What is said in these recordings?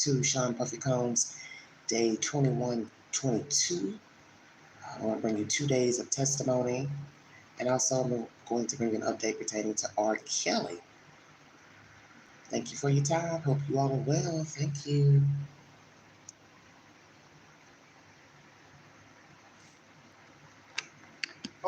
to Sean Puffy Combs, day 2122. I want to bring you 2 days of testimony, and also I'm going to bring you an update pertaining to R. Kelly. Thank you for your time. Hope you all are well. Thank you.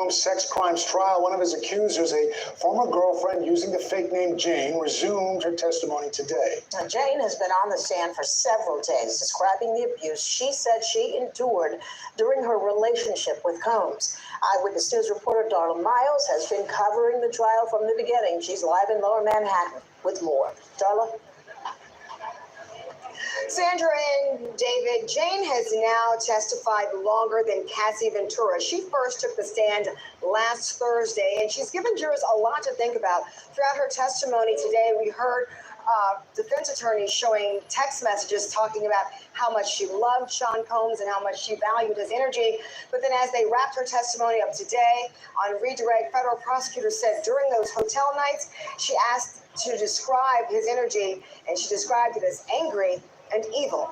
Sex crimes trial. One of his accusers, a former girlfriend using the fake name Jane, resumed her testimony today. Now, Jane has been on the stand for several days describing the abuse she said she endured during her relationship with Combs. Eyewitness News reporter Darla Miles has been covering the trial from the beginning. She's live in Lower Manhattan with more. Darla? Sandra and David, Jane has now testified longer than Cassie Ventura. She first took the stand last Thursday, and she's given jurors a lot to think about. Throughout her testimony today, we heard defense attorneys showing text messages talking about how much she loved Sean Combs and how much she valued his energy. But then as they wrapped her testimony up today on redirect, federal prosecutors said during those hotel nights, she asked to describe his energy, and she described it as angry and evil.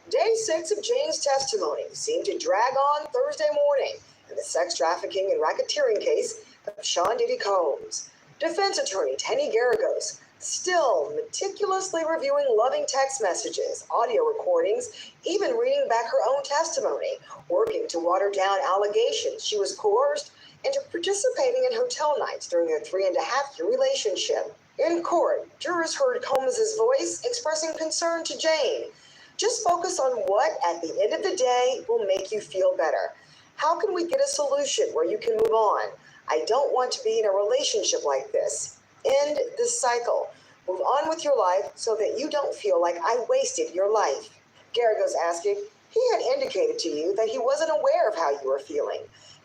Day 6 of Jane's testimony seemed to drag on Thursday morning in the sex trafficking and racketeering case of Sean Diddy Combs. Defense attorney Tenny Garagos still meticulously reviewing loving text messages, audio recordings, even reading back her own testimony, working to water down allegations she was coerced into participating in hotel nights during their 3.5-year relationship. In court, jurors heard Combs' voice expressing concern to Jane. Just focus on what, at the end of the day, will make you feel better. How can we get a solution where you can move on? I don't want to be in a relationship like this. End this cycle. Move on with your life so that you don't feel like I wasted your life. Garagos asking, he had indicated to you that he wasn't aware of how you were feeling.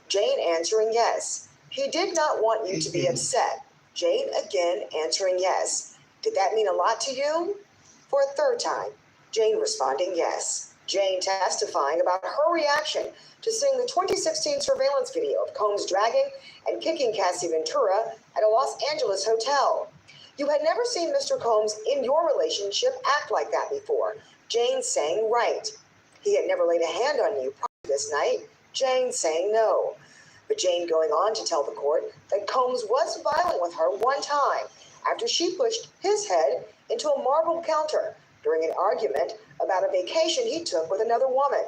Jane answering yes. He did not want you to be upset. Jane again answering yes. Did that mean a lot to you? For a third time, Jane responding yes. Jane testifying about her reaction to seeing the 2016 surveillance video of Combs dragging and kicking Cassie Ventura at a Los Angeles hotel. You had never seen Mr. Combs in your relationship act like that before. Jane saying right. He had never laid a hand on you prior to this night. Jane saying no. But Jane going on to tell the court that Combs was violent with her one time after she pushed his head into a marble counter during an argument about a vacation he took with another woman.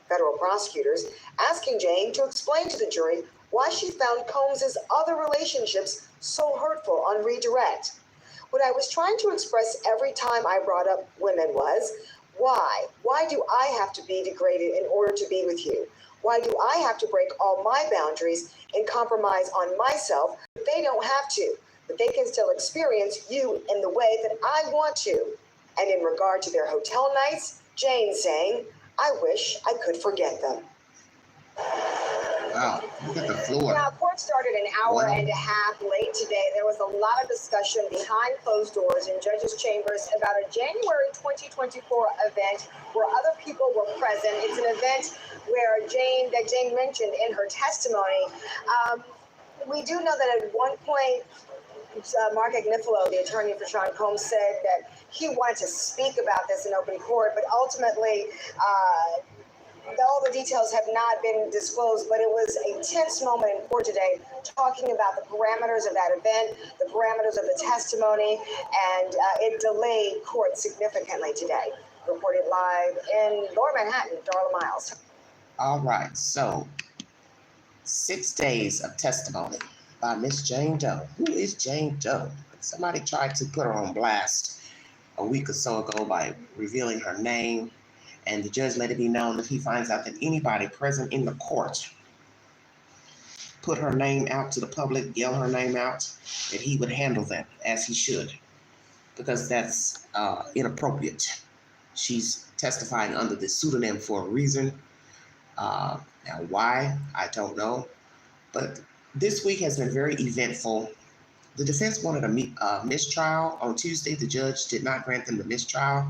Federal prosecutors asking Jane to explain to the jury why she found Combs' other relationships so hurtful on redirect. What I was trying to express every time I brought up women was, why? Why do I have to be degraded in order to be with you? Why do I have to break all my boundaries and compromise on myself? They don't have to, but they can still experience you in the way that I want to. And in regard to their hotel nights, Jane saying, I wish I could forget them. Wow, look at the floor. Now, court started an hour and a half late today. There was a lot of discussion behind closed doors in judges' chambers about a January 2024 event where other people were present. It's an event where Jane mentioned in her testimony. We do know that at one point, Mark Agnifilo, the attorney for Sean Combs, said that he wanted to speak about this in open court, but ultimately, all the details have not been disclosed, but it was a tense moment in court today, talking about the parameters of that event, the parameters of the testimony, and it delayed court significantly today. Reported live in Lower Manhattan, Darla Miles. All right, so 6 days of testimony by Miss Jane Doe. Who is Jane Doe? Somebody tried to put her on blast a week or so ago by revealing her name, and the judge let it be known that he finds out that anybody present in the court put her name out to the public, yell her name out, that he would handle them as he should, because that's inappropriate. She's testifying under the pseudonym for a reason. Now, why? I don't know. But this week has been very eventful. The defense wanted a mistrial on Tuesday. The judge did not grant them the mistrial.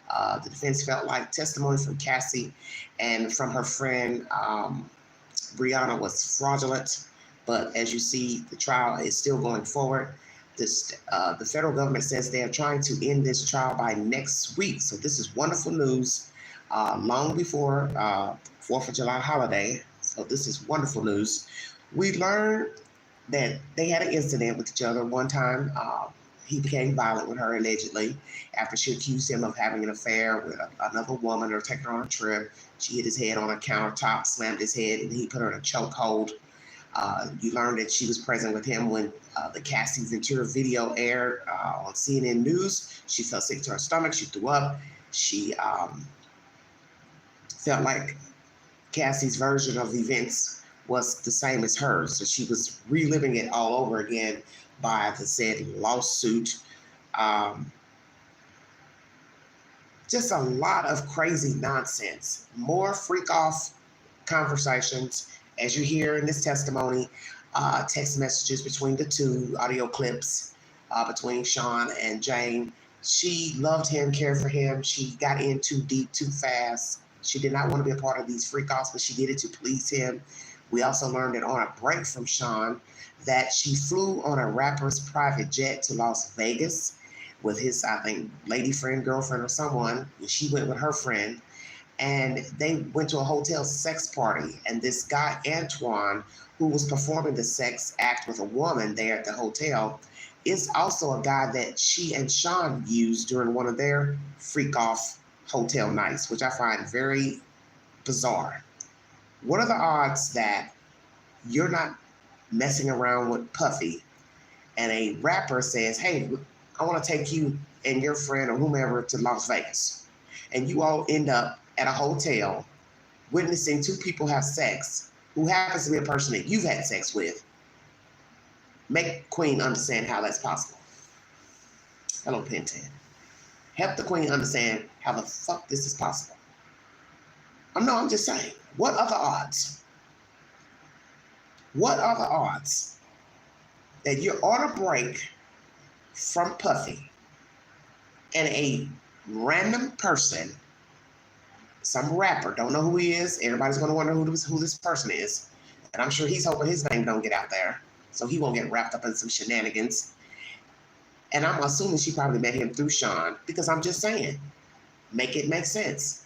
The defense felt like testimony from Cassie and from her friend Brianna was fraudulent. But as you see, the trial is still going forward. The federal government says they are trying to end this trial by next week. So this is wonderful news, long before 4th of July holiday. So this is wonderful news. We learned that they had an incident with each other one time. He became violent with her allegedly after she accused him of having an affair with another woman or taking her on a trip. She hit his head on a countertop, slammed his head, and he put her in a chokehold. You learned that she was present with him when the Cassie Ventura video aired on CNN News. She felt sick to her stomach. She threw up. She felt like Cassie's version of events was the same as hers. So she was reliving it all over again by the said lawsuit. Just a lot of crazy nonsense. More freak off conversations, as you hear in this testimony, text messages between the two, audio clips between Sean and Jane. She loved him, cared for him. She got in too deep, too fast. She did not want to be a part of these freak offs, but she did it to please him. We also learned that on a break from Sean, that she flew on a rapper's private jet to Las Vegas with his, I think, lady friend, girlfriend, or someone. She went with her friend, and they went to a hotel sex party. And this guy, Antoine, who was performing the sex act with a woman there at the hotel, is also a guy that she and Sean used during one of their freak off hotel nights, which I find very bizarre. What are the odds that you're not messing around with Puffy and a rapper says, hey, I want to take you and your friend or whomever to Las Vegas, and you all end up at a hotel witnessing two people have sex who happens to be a person that you've had sex with? Make Queen understand how that's possible. Hello, Pentan. Help the Queen understand how the fuck this is possible. I'm just saying. What are the odds? What are the odds that you're on a break from Puffy and a random person, some rapper, don't know who he is, everybody's going to wonder who this person is, and I'm sure he's hoping his name don't get out there so he won't get wrapped up in some shenanigans. And I'm assuming she probably met him through Sean, because I'm just saying, make it make sense.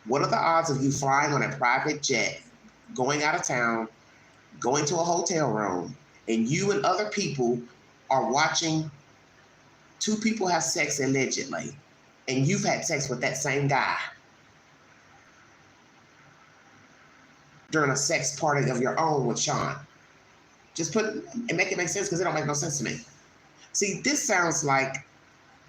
What are the odds of you flying on a private jet, going out of town, going to a hotel room, and you and other people are watching two people have sex allegedly, and you've had sex with that same guy during a sex party of your own with Sean? Just put and make it make sense, because it don't make no sense to me. See, this sounds like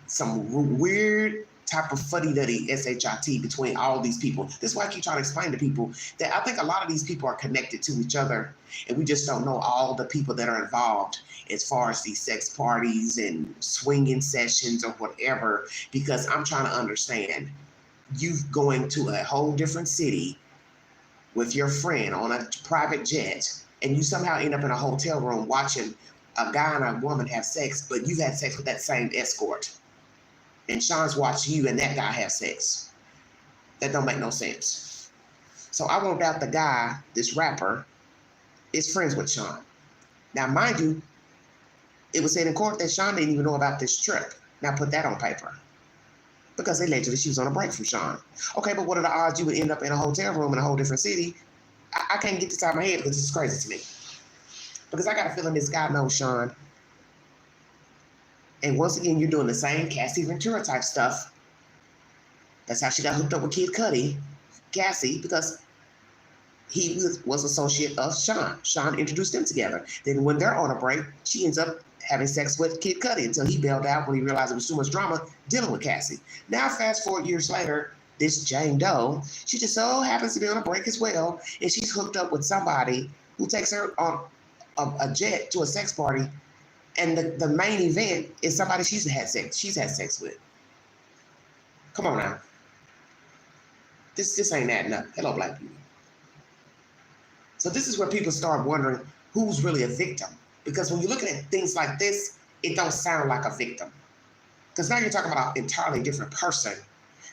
some weird type of fuddy-duddy SHIT between all these people. This is why I keep trying to explain to people that I think a lot of these people are connected to each other, and we just don't know all the people that are involved as far as these sex parties and swinging sessions or whatever, because I'm trying to understand. You going to a whole different city with your friend on a private jet, and you somehow end up in a hotel room watching a guy and a woman have sex, but you've had sex with that same escort. And Sean's watching you and that guy have sex. That don't make no sense. So I won't doubt the guy, this rapper, is friends with Sean. Now, mind you, it was said in court that Sean didn't even know about this trip. Now put that on paper. Because allegedly she was on a break from Sean. Okay, but what are the odds you would end up in a hotel room in a whole different city? I can't get this out of my head because it's crazy to me. Because I got a feeling this guy knows Sean. And once again, you're doing the same Cassie Ventura type stuff. That's how she got hooked up with Kid Cudi, Cassie, because he was associate of Sean. Sean introduced them together. Then when they're on a break, she ends up having sex with Kid Cudi until he bailed out when he realized there was too much drama dealing with Cassie. Now, fast forward years later, this Jane Doe, she just so happens to be on a break as well, and she's hooked up with somebody who takes her on a jet to a sex party, and the main event is somebody she's had sex with. Come on now. This ain't adding up. Hello, black people. So this is where people start wondering who's really a victim. Because when you're looking at things like this, it don't sound like a victim. Because now you're talking about an entirely different person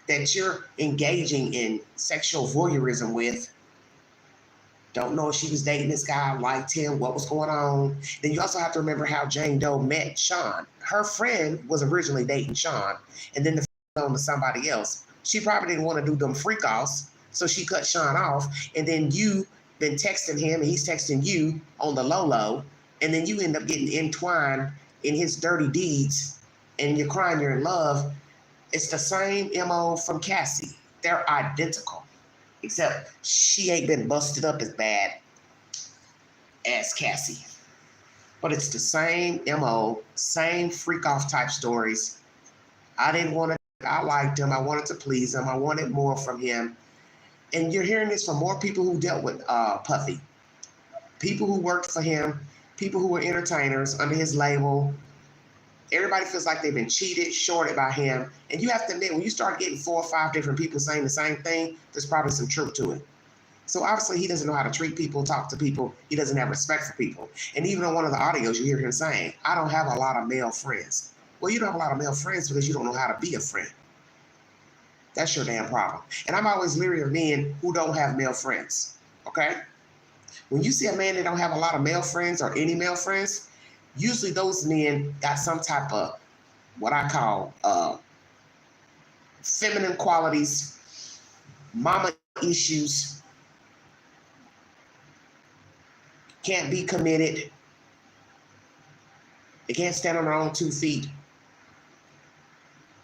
that you're engaging in sexual voyeurism with. Don't know if she was dating this guy, liked him, what was going on. Then you also have to remember how Jane Doe met Sean. Her friend was originally dating Sean, and then the on to somebody else. She probably didn't want to do them freak offs, so she cut Sean off. And then you been texting him, and he's texting you on the low, and then you end up getting entwined in his dirty deeds, and you're crying you're in love. It's the same MO from Cassie. They're identical. Except she ain't been busted up as bad as Cassie. But it's the same MO, same freak off type stories. I didn't want to, I liked him. I wanted to please him. I wanted more from him. And you're hearing this from more people who dealt with Puffy. People who worked for him, people who were entertainers under his label. Everybody feels like they've been cheated, shorted by him. And you have to admit, when you start getting 4 or 5 different people saying the same thing, there's probably some truth to it. So obviously he doesn't know how to treat people, talk to people. He doesn't have respect for people. And even on one of the audios, you hear him saying, I don't have a lot of male friends. Well, you don't have a lot of male friends because you don't know how to be a friend. That's your damn problem. And I'm always leery of men who don't have male friends, okay? When you see a man that don't have a lot of male friends or any male friends, usually those men got some type of what I call feminine qualities, mama issues, can't be committed. They can't stand on their own 2 feet.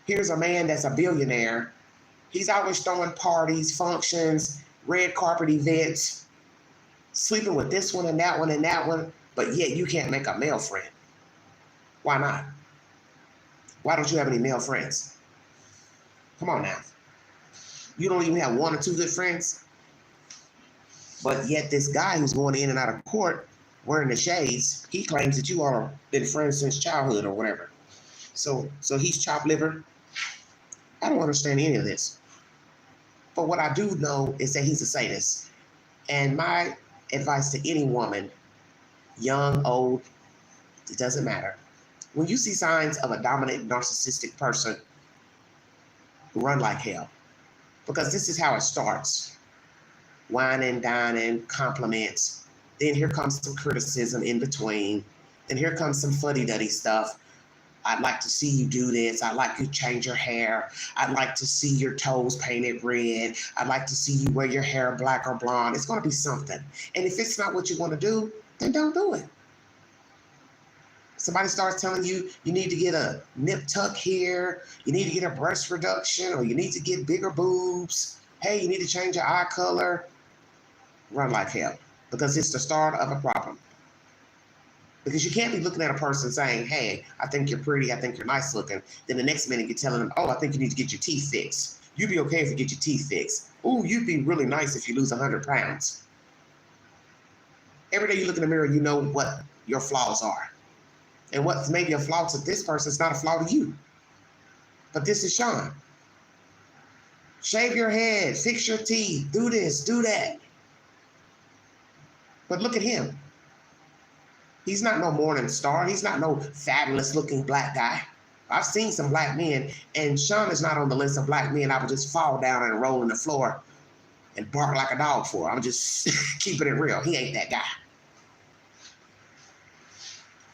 Here's a man that's a billionaire. He's always throwing parties, functions, red carpet events, sleeping with this one and that one and that one, but yet you can't make a male friend. Why not? Why don't you have any male friends? Come on now. You don't even have 1 or 2 good friends? But yet this guy who's going in and out of court wearing the shades, he claims that you all have been friends since childhood or whatever. So he's chopped liver. I don't understand any of this. But what I do know is that he's a sadist. And my advice to any woman, young, old, it doesn't matter. When you see signs of a dominant, narcissistic person, run like hell. Because this is how it starts. Whining, dining, compliments. Then here comes some criticism in between. Then here comes some fuddy-duddy stuff. I'd like to see you do this. I'd like you to change your hair. I'd like to see your toes painted red. I'd like to see you wear your hair black or blonde. It's going to be something. And if it's not what you want to do, then don't do it. Somebody starts telling you you need to get a nip tuck here, you need to get a breast reduction, or you need to get bigger boobs. Hey, you need to change your eye color. Run like hell, because it's the start of a problem. Because you can't be looking at a person saying, hey, I think you're pretty, I think you're nice looking. Then the next minute you're telling them, oh, I think you need to get your teeth fixed. You'd be okay if you get your teeth fixed. Ooh, you'd be really nice if you lose 100 pounds. Every day you look in the mirror, you know what your flaws are. And what's maybe a flaw to this person is not a flaw to you. But this is Sean. Shave your head, fix your teeth, do this, do that. But look at him. He's not no morning star. He's not no fabulous looking black guy. I've seen some black men, and Sean is not on the list of black men I would just fall down and roll on the floor and bark like a dog for. I'm just keeping it real. He ain't that guy.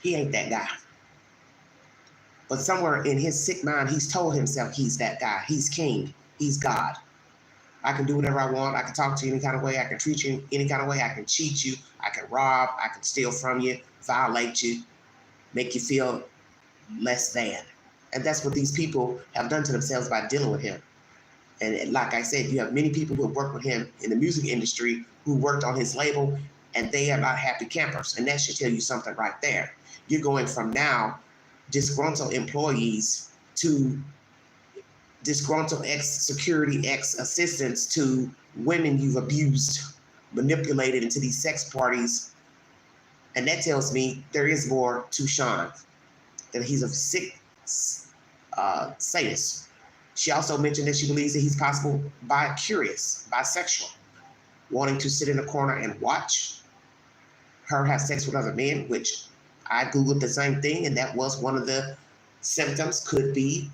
He ain't that guy. But somewhere in his sick mind, he's told himself he's that guy. He's king. He's God. I can do whatever I want. I can talk to you any kind of way. I can treat you any kind of way. I can cheat you. I can rob. I can steal from you, violate you, make you feel less than. And that's what these people have done to themselves by dealing with him. And like I said, you have many people who have worked with him in the music industry who worked on his label, and they are not happy campers. And that should tell you something right there. You're going from now disgruntled employees to disgruntled ex-security, ex-assistants to women you've abused, manipulated into these sex parties. And that tells me there is more to Sean, that he's a sick sadist. She also mentioned that she believes that he's possible bi-curious, bisexual, wanting to sit in a corner and watch her have sex with other men, which I Googled the same thing, and that was one of the symptoms. Could be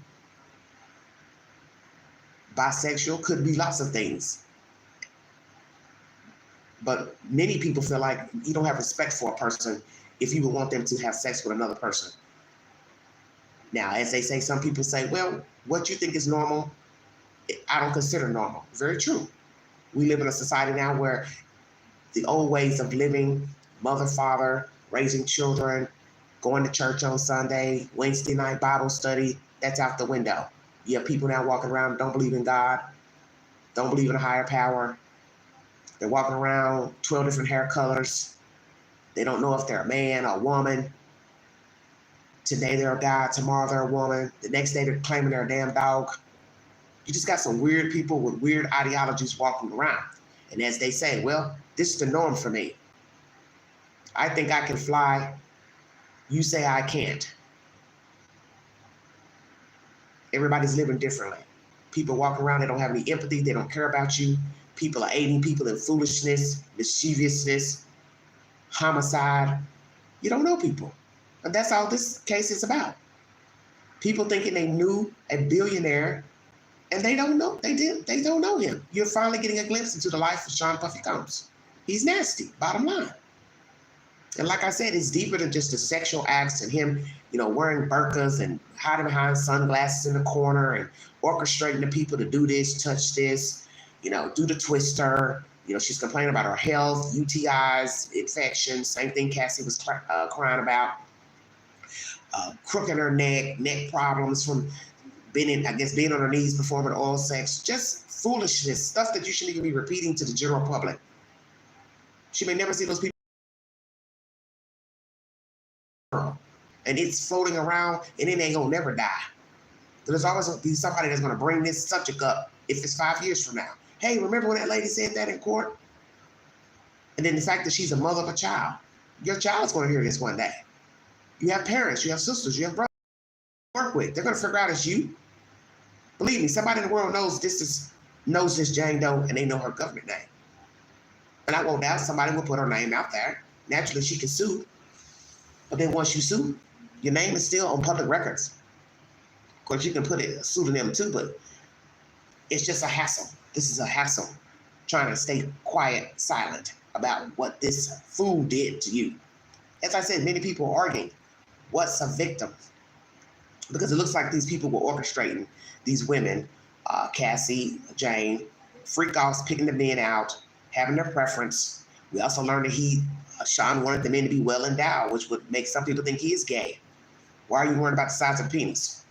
bisexual, could be lots of things. But many people feel like you don't have respect for a person if you would want them to have sex with another person. Now, as they say, some people say, well, what you think is normal, I don't consider normal. Very true. We live in a society now where the old ways of living, mother, father, raising children, going to church on Sunday, Wednesday night Bible study, that's out the window. You have people now walking around, don't believe in God, don't believe in a higher power. They're walking around 12 different hair colors. They don't know if they're a man or a woman. Today they're a guy, tomorrow they're a woman. The next day they're claiming they're a damn dog. You just got some weird people with weird ideologies walking around. And as they say, well, this is the norm for me. I think I can fly. You say I can't. Everybody's living differently. People walk around, they don't have any empathy, they don't care about you. People are aiding people in foolishness, mischievousness, homicide. You don't know people. And that's all this case is about. People thinking they knew a billionaire and they don't know. They don't know him. You're finally getting a glimpse into the life of Sean Puffy Combs. He's nasty, bottom line. And like I said, it's deeper than just the sexual acts and him, wearing burqas and hiding behind sunglasses in the corner and orchestrating the people to do this, touch this, do the twister. She's complaining about her health, UTIs, infections, same thing Cassie was crying about. Crook in her neck problems from being on her knees performing oral sex, just foolishness, stuff that you shouldn't even be repeating to the general public. She may never see those people. And it's floating around and it ain't gonna never die. There's always be somebody that's gonna bring this subject up if it's 5 years from now. Hey, remember when that lady said that in court? And then the fact that she's a mother of a child. Your child's gonna hear this one day. You have parents, you have sisters, you have brothers you work with. They're gonna figure out it's you. Believe me, somebody in the world knows this Jane Doe and they know her government name. And I won't doubt somebody will put her name out there. Naturally, she can sue. But then once you sue, your name is still on public records. Of course, you can put a pseudonym too, but it's just a hassle. This is a hassle, trying to stay quiet, silent about what this fool did to you. As I said, many people are arguing, what's a victim? Because it looks like these people were orchestrating these women, Cassie, Jane, freak-offs, picking the men out, having their preference. We also learned that Sean wanted the men to be well endowed, which would make some people think he is gay. Why are you worried about the size of the penis?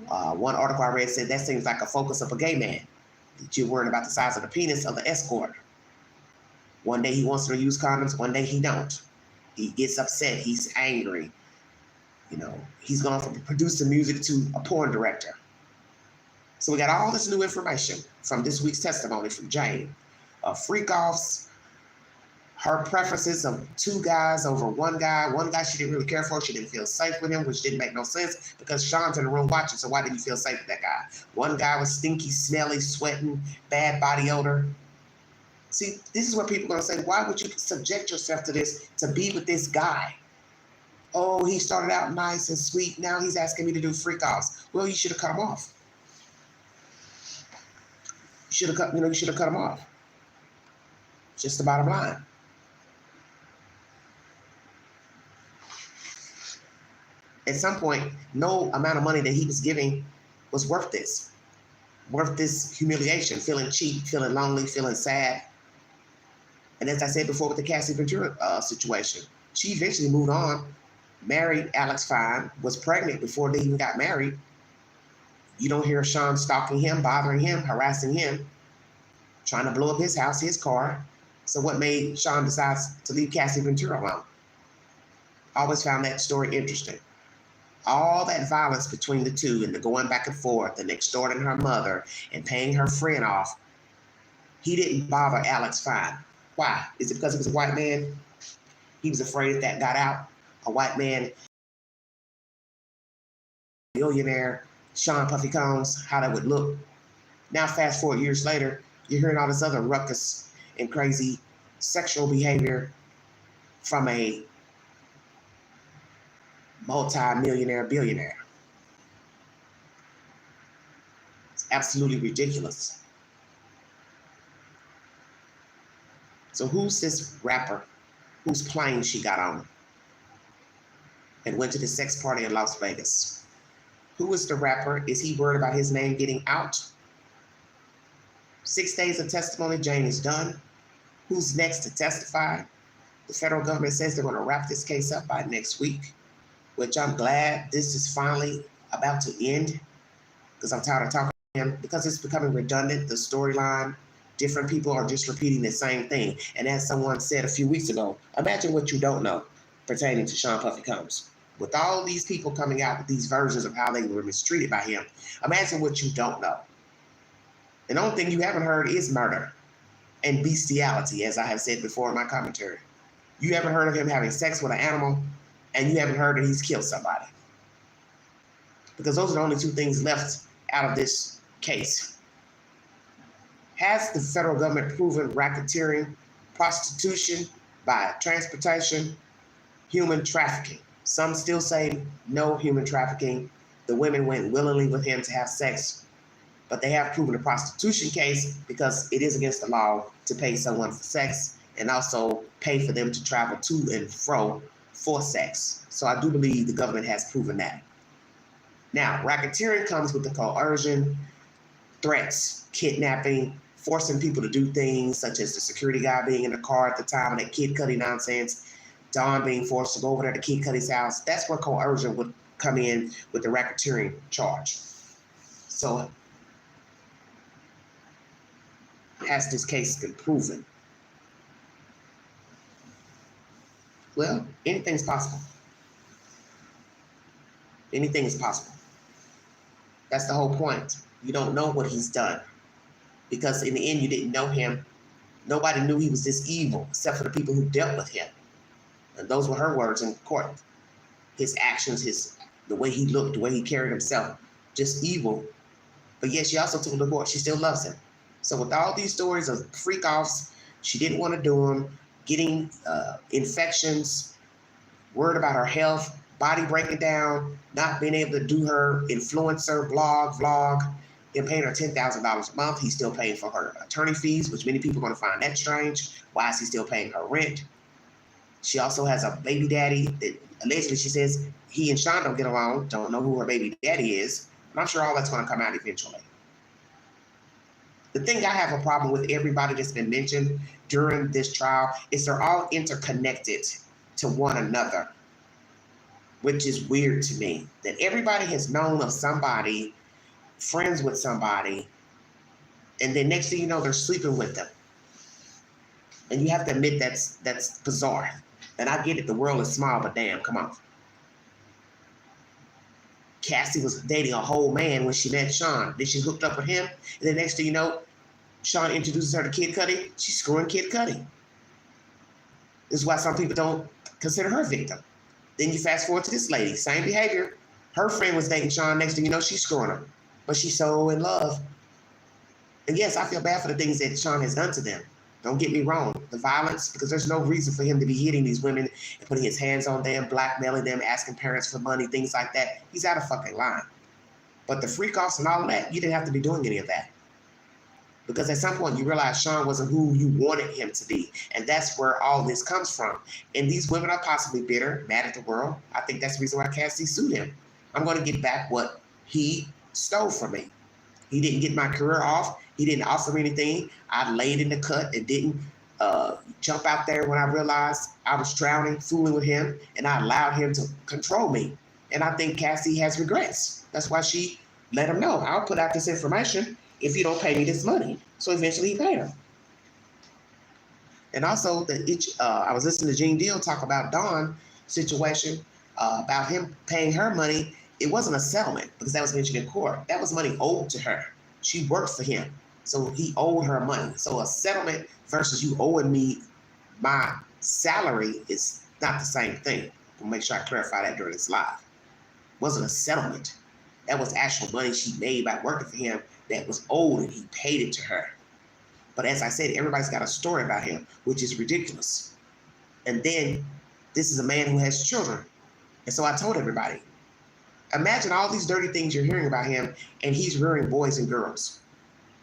One article I read said that seems like a focus of a gay man, that you're worried about the size of the penis of the escort. One day he wants to use condoms, one day he don't. He gets upset, he's angry. He's gone from producing music to a porn director. So we got all this new information from this week's testimony from Jane. Freak-offs, her preferences of two guys over one guy. One guy she didn't really care for. She didn't feel safe with him, which didn't make no sense because Sean's in the room watching, so why did you feel safe with that guy? One guy was stinky, smelly, sweating, bad body odor. See, this is what people are going to say. Why would you subject yourself to this, to be with this guy? Oh, he started out nice and sweet. Now he's asking me to do freak-offs. Well, you should have cut him off. You should have cut him off. Just the bottom line. At some point, no amount of money that he was giving was worth this humiliation, feeling cheap, feeling lonely, feeling sad. And as I said before with the Cassie Ventura situation, she eventually moved on, married Alex Fine, was pregnant before they even got married. You don't hear Sean stalking him, bothering him, harassing him, trying to blow up his house, his car. So what made Sean decide to leave Cassie Ventura alone? I always found that story interesting. All that violence between the two and the going back and forth and extorting her mother and paying her friend off, he didn't bother Alex Fine. Why? Is it because he was a white man? He was afraid if that got out, a white man, millionaire, Sean Puffy Combs, how that would look. Now fast forward years later, you're hearing all this other ruckus and crazy sexual behavior from a multi-millionaire billionaire. It's absolutely ridiculous. So who's this rapper whose plane she got on and went to the sex party in Las Vegas? Who is the rapper? Is he worried about his name getting out? 6 days of testimony, Jane is done. Who's next to testify? The federal government says they're going to wrap this case up by next week, which I'm glad this is finally about to end, because I'm tired of talking to him, because it's becoming redundant, the storyline. Different people are just repeating the same thing. And as someone said a few weeks ago, imagine what you don't know pertaining to Sean Puffy Combs. With all these people coming out with these versions of how they were mistreated by him, imagine what you don't know. And the only thing you haven't heard is murder and bestiality, as I have said before in my commentary. You haven't heard of him having sex with an animal, and you haven't heard that he's killed somebody. Because those are the only two things left out of this case. Has the federal government proven racketeering, prostitution by transportation, human trafficking? Some still say no human trafficking. The women went willingly with him to have sex. But they have proven a prostitution case because it is against the law to pay someone for sex and also pay for them to travel to and fro for sex. So I do believe the government has proven that. Now, racketeering comes with the coercion, threats, kidnapping, forcing people to do things such as the security guy being in the car at the time of that Kid Cudi nonsense, Don being forced to go over there to Kid Cudi's house. That's where coercion would come in with the racketeering charge. So has this case been proven? Well, anything's possible. Anything is possible. That's the whole point. You don't know what he's done. Because in the end, you didn't know him. Nobody knew he was this evil, except for the people who dealt with him. And those were her words in court. His actions, the way he looked, the way he carried himself, just evil. But yet she also told the court she still loves him. So with all these stories of freak-offs, she didn't want to do them, getting infections, worried about her health, body breaking down, not being able to do her influencer vlog, him paying her $10,000 a month. He's still paying for her attorney fees, which many people are going to find that strange. Why is he still paying her rent? She also has a baby daddy that allegedly she says he and Sean don't get along, don't know who her baby daddy is. And I'm sure all that's going to come out eventually. The thing I have a problem with everybody that's been mentioned during this trial is they're all interconnected to one another, which is weird to me. That everybody has known of somebody, friends with somebody, and then next thing you know, they're sleeping with them. And you have to admit that's bizarre. And I get it, the world is small, but damn, come on. Cassie was dating a whole man when she met Sean. Then she hooked up with him, and then next thing you know, Sean introduces her to Kid Cudi. She's screwing Kid Cudi. This is why some people don't consider her a victim. Then you fast forward to this lady, same behavior. Her friend was dating Sean. Next thing you know, she's screwing him. But she's so in love. And yes, I feel bad for the things that Sean has done to them. Don't get me wrong. The violence, because there's no reason for him to be hitting these women and putting his hands on them, blackmailing them, asking parents for money, things like that. He's out of fucking line. But the freak-offs and all of that, you didn't have to be doing any of that. Because at some point you realize Sean wasn't who you wanted him to be. And that's where all this comes from. And these women are possibly bitter, mad at the world. I think that's the reason why Cassie sued him. I'm going to get back what he stole from me. He didn't get my career off. He didn't offer me anything. I laid in the cut and didn't jump out there when I realized I was drowning, fooling with him, and I allowed him to control me. And I think Cassie has regrets. That's why she let him know, I'll put out this information if you don't pay me this money. So eventually he paid her. And also, I was listening to Jane Doe talk about Dawn's situation, about him paying her money. It wasn't a settlement because that was mentioned in court. That was money owed to her. She worked for him, so he owed her money. So a settlement versus you owing me my salary is not the same thing. I'll make sure I clarify that during this live. It wasn't a settlement. That was actual money she made by working for him that was owed, and he paid it to her. But as I said, everybody's got a story about him, which is ridiculous. And then this is a man who has children. And so I told everybody, imagine all these dirty things you're hearing about him, and he's rearing boys and girls.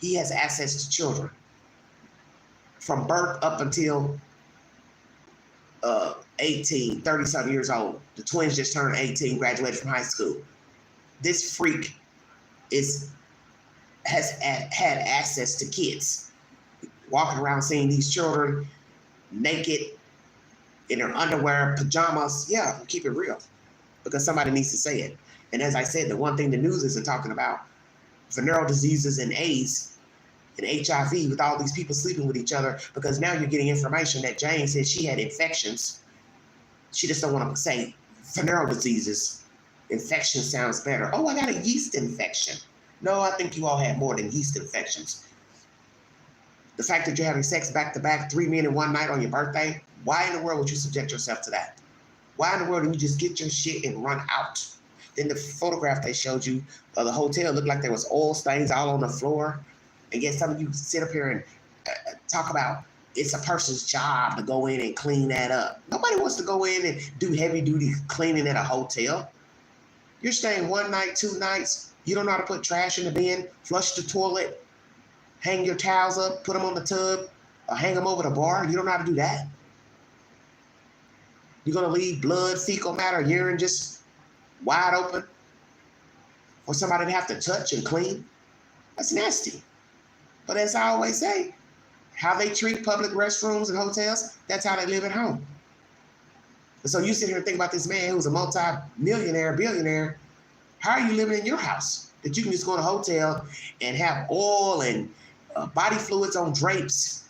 He has access to children. from birth up until 18, 30-something years old. The twins just turned 18, graduated from high school. This freak has had access to kids, walking around seeing these children naked in their underwear, pajamas. Yeah, keep it real, because somebody needs to say it. And as I said, the one thing the news isn't talking about, venereal diseases and AIDS and HIV, with all these people sleeping with each other, because now you're getting information that Jane said she had infections. She just don't want to say venereal diseases. Infection sounds better. Oh, I got a yeast infection. No, I think you all had more than yeast infections. The fact that you're having sex back-to-back, 3 men in one night on your birthday, why in the world would you subject yourself to that? Why in the world didn't you just get your shit and run out? Then the photograph they showed you of the hotel looked like there was oil stains all on the floor. And yet some of you sit up here and talk about it's a person's job to go in and clean that up. Nobody wants to go in and do heavy-duty cleaning at a hotel. You're staying 1 night, 2 nights. You don't know how to put trash in the bin, flush the toilet, hang your towels up, put them on the tub, or hang them over the bar. You don't know how to do that. You're going to leave blood, fecal matter, urine just wide open for somebody to have to touch and clean? That's nasty. But as I always say, how they treat public restrooms and hotels, that's how they live at home. And so you sit here and think about this man who's a multi-millionaire, billionaire. How are you living in your house that you can just go to a hotel and have oil and body fluids on drapes?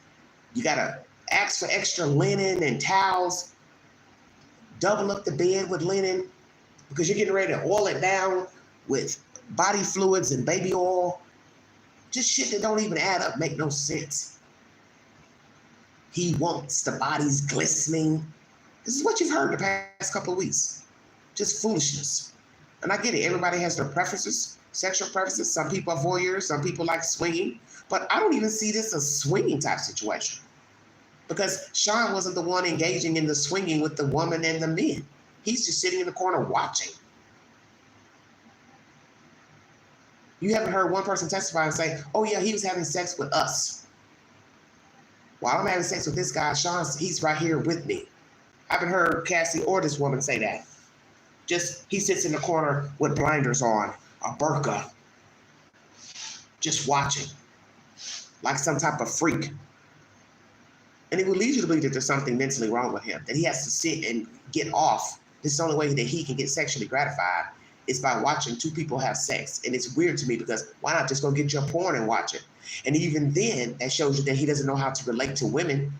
You got to ask for extra linen and towels, double up the bed with linen because you're getting ready to oil it down with body fluids and baby oil. Just shit that don't even add up, make no sense. He wants the bodies glistening. This is what you've heard the past couple of weeks. Just foolishness. And I get it. Everybody has their preferences, sexual preferences. Some people are voyeurs. Some people like swinging. But I don't even see this as a swinging type situation. Because Sean wasn't the one engaging in the swinging with the woman and the men. He's just sitting in the corner watching. You haven't heard one person testify and say, oh yeah, he was having sex with us. While I'm having sex with this guy, Sean, he's right here with me. I haven't heard Cassie or this woman say that. Just, he sits in the corner with blinders on, a burqa, just watching, like some type of freak. And it would lead you to believe that there's something mentally wrong with him, that he has to sit and get off. This is the only way that he can get sexually gratified is by watching two people have sex. And it's weird to me because why not just go get your porn and watch it? And even then, that shows you that he doesn't know how to relate to women.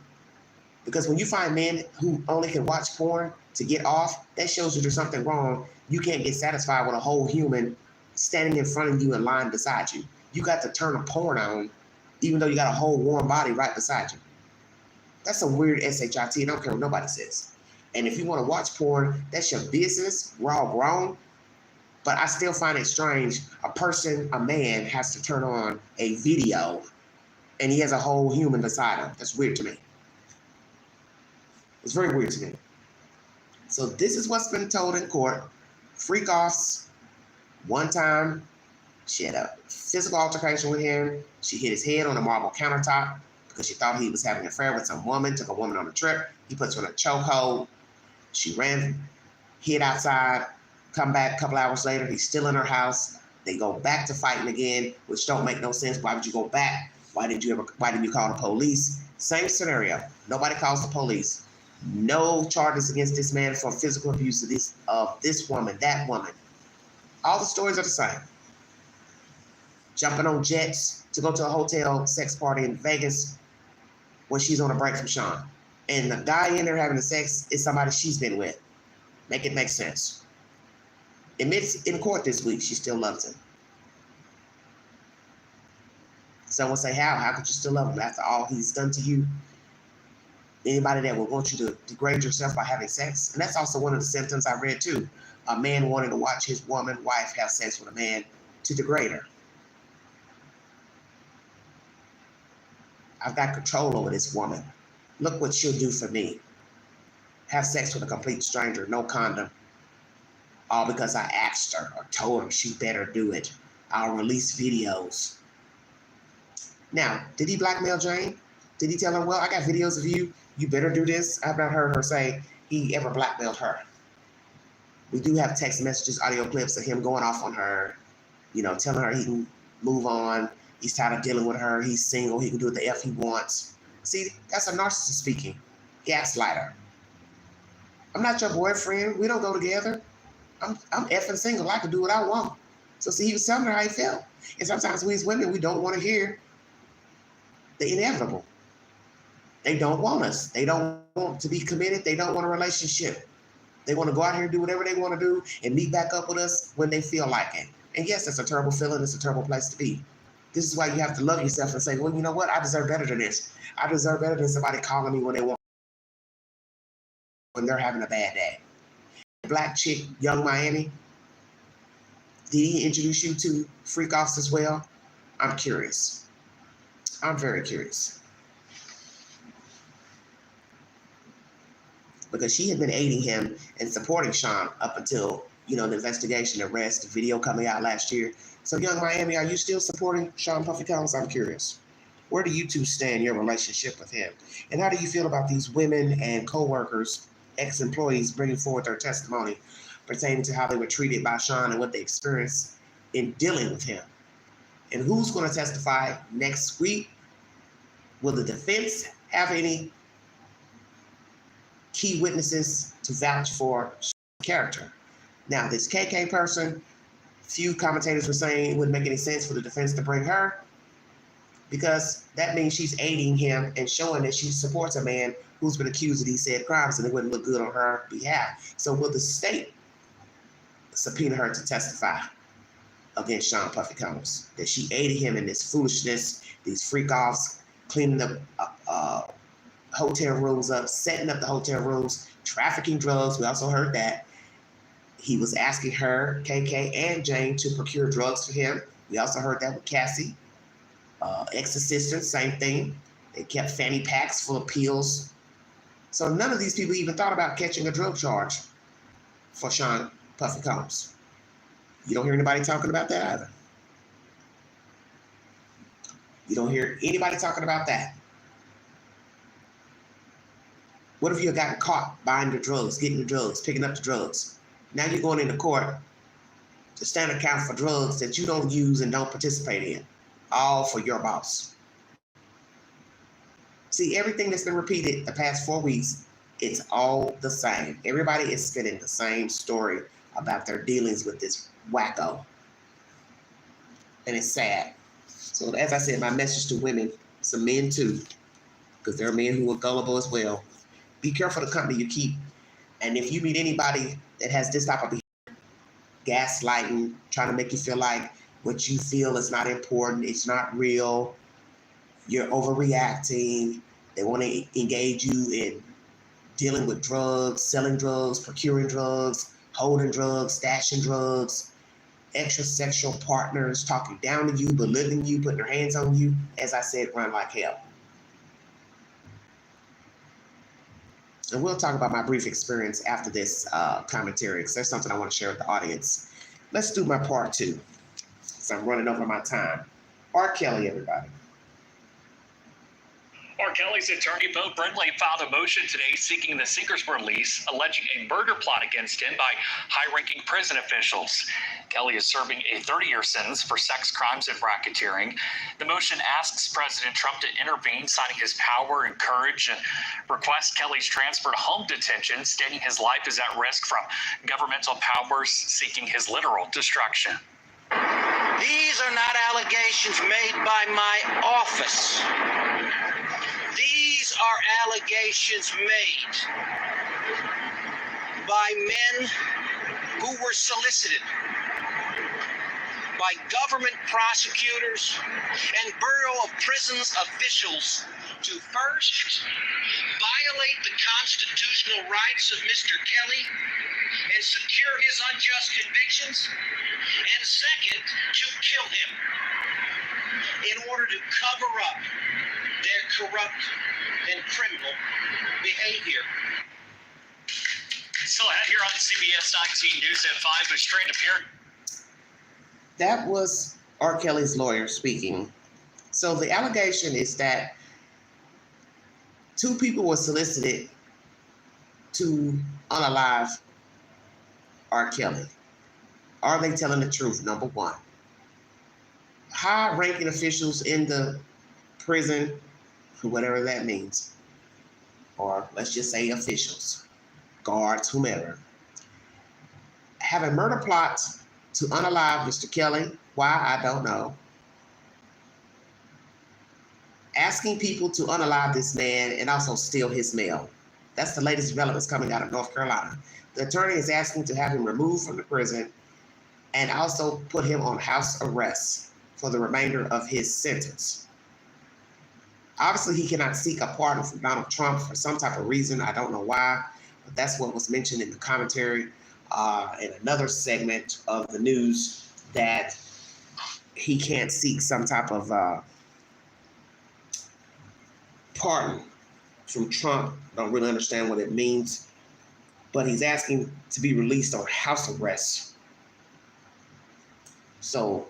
Because when you find men who only can watch porn to get off, that shows you there's something wrong. You can't get satisfied with a whole human standing in front of you and lying beside you. You got to turn a porn on, even though you got a whole warm body right beside you. That's some weird SHIT. I don't care what nobody says. And if you want to watch porn, that's your business. We're all grown. But I still find it strange. A man has to turn on a video and he has a whole human beside him. That's weird to me. It's very weird to me. So this is what's been told in court. Freak offs. One time, she had a physical altercation with him. She hit his head on a marble countertop because she thought he was having an affair with some woman, took a woman on a trip. He puts her in a chokehold. She ran, hid outside, come back a couple hours later. He's still in her house. They go back to fighting again, which don't make no sense. Why would you go back? Why didn't you call the police? Same scenario. Nobody calls the police. No charges against this man for physical abuse of this woman, that woman. All the stories are the same. Jumping on jets to go to a hotel sex party in Vegas when she's on a break from Sean. And the guy in there having the sex is somebody she's been with. Make it make sense. Admits in court this week she still loves him. Someone say, how? How could you still love him after all he's done to you? Anybody that would want you to degrade yourself by having sex. And that's also one of the symptoms I read too. A man wanting to watch his wife have sex with a man to degrade her. I've got control over this woman. Look what she'll do for me. Have sex with a complete stranger, no condom. All because I asked her or told her she better do it. I'll release videos. Now, did he blackmail Jane? Did he tell her, well, I got videos of you. You better do this? I've not heard her say he ever blackmailed her. We do have text messages, audio clips of him going off on her, you know, telling her he can move on. He's tired of dealing with her. He's single. He can do what the F he wants. See, that's a narcissist speaking. Gaslighter. I'm not your boyfriend. We don't go together. I'm effing single. I can do what I want. So see, he was telling her how he felt. And sometimes we as women, we don't want to hear the inevitable. They don't want us. They don't want to be committed. They don't want a relationship. They want to go out here and do whatever they want to do and meet back up with us when they feel like it. And yes, that's a terrible feeling. It's a terrible place to be. This is why you have to love yourself and say, well, you know what? I deserve better than this. I deserve better than somebody calling me when they're having a bad day. Black chick, Young Miami, did he introduce you to freak offs as well? I'm curious. I'm very curious. Because she had been aiding him and supporting Sean up until, you know, the investigation, arrest, the video coming out last year. So, Young Miami, are you still supporting Sean Puffy Combs? I'm curious. Where do you two stand in your relationship with him? And how do you feel about these women and co-workers, ex-employees bringing forward their testimony pertaining to how they were treated by Sean and what they experienced in dealing with him? And who's going to testify next week? Will the defense have any key witnesses to vouch for character? Now, this KK person, few commentators were saying it wouldn't make any sense for the defense to bring her because that means she's aiding him and showing that she supports a man who's been accused of these said crimes, and it wouldn't look good on her behalf. So will the state subpoena her to testify against Sean Puffy Combs, that she aided him in this foolishness, these freak-offs, cleaning up hotel rooms up, setting up the hotel rooms, trafficking drugs? We also heard that he was asking her, KK and Jane, to procure drugs for him. We also heard that with Cassie. Ex-assistant, same thing. They kept fanny packs full of pills. So none of these people even thought about catching a drug charge for Sean Puffy Combs. You don't hear anybody talking about that either. You don't hear anybody talking about that. What if you had gotten caught buying the drugs, getting the drugs, picking up the drugs? Now you're going into court to stand account for drugs that you don't use and don't participate in, all for your boss. See, everything that's been repeated the past 4 weeks, it's all the same. Everybody is spinning the same story about their dealings with this wacko. And it's sad. So as I said, my message to women, some men too, because there are men who are gullible as well. Be careful the company you keep. And if you meet anybody that has this type of behavior, gaslighting, trying to make you feel like what you feel is not important, it's not real, you're overreacting, they want to engage you in dealing with drugs, selling drugs, procuring drugs, holding drugs, stashing drugs, extra-sexual partners talking down to you, belittling you, putting their hands on you, as I said, run like hell. And we'll talk about my brief experience after this commentary, because there's something I want to share with the audience. Let's do my part two, because I'm running over my time. R. Kelly, everybody. R. Kelly's attorney, Bo Brindley, filed a motion today seeking the singer's release, alleging a murder plot against him by high-ranking prison officials. Kelly is serving a 30-year sentence for sex crimes and racketeering. The motion asks President Trump to intervene, citing his power and courage, and requests Kelly's transfer to home detention, stating his life is at risk from governmental powers seeking his literal destruction. These are not allegations made by my office. These are allegations made by men who were solicited by government prosecutors and Bureau of Prisons officials to first violate the constitutional rights of Mr. Kelly and secure his unjust convictions, and second, to kill him in order to cover up their corrupt and criminal behavior. Still ahead here on CBS 19 News at 5, a straight appeared. That was R. Kelly's lawyer speaking. So the allegation is that 2 people were solicited to unalive R. Kelly. Are they telling the truth? Number one. High-ranking officials in the prison, whatever that means, or let's just say officials, guards, whomever, have a murder plot to unalive Mr. Kelly. Why, I don't know. Asking people to unalive this man and also steal his mail. That's the latest developments coming out of North Carolina. The attorney is asking to have him removed from the prison and also put him on house arrest for the remainder of his sentence. Obviously, he cannot seek a pardon from Donald Trump for some type of reason. I don't know why, but that's what was mentioned in the commentary in another segment of the news, that he can't seek some type of pardon from Trump. Don't really understand what it means, but he's asking to be released on house arrest. So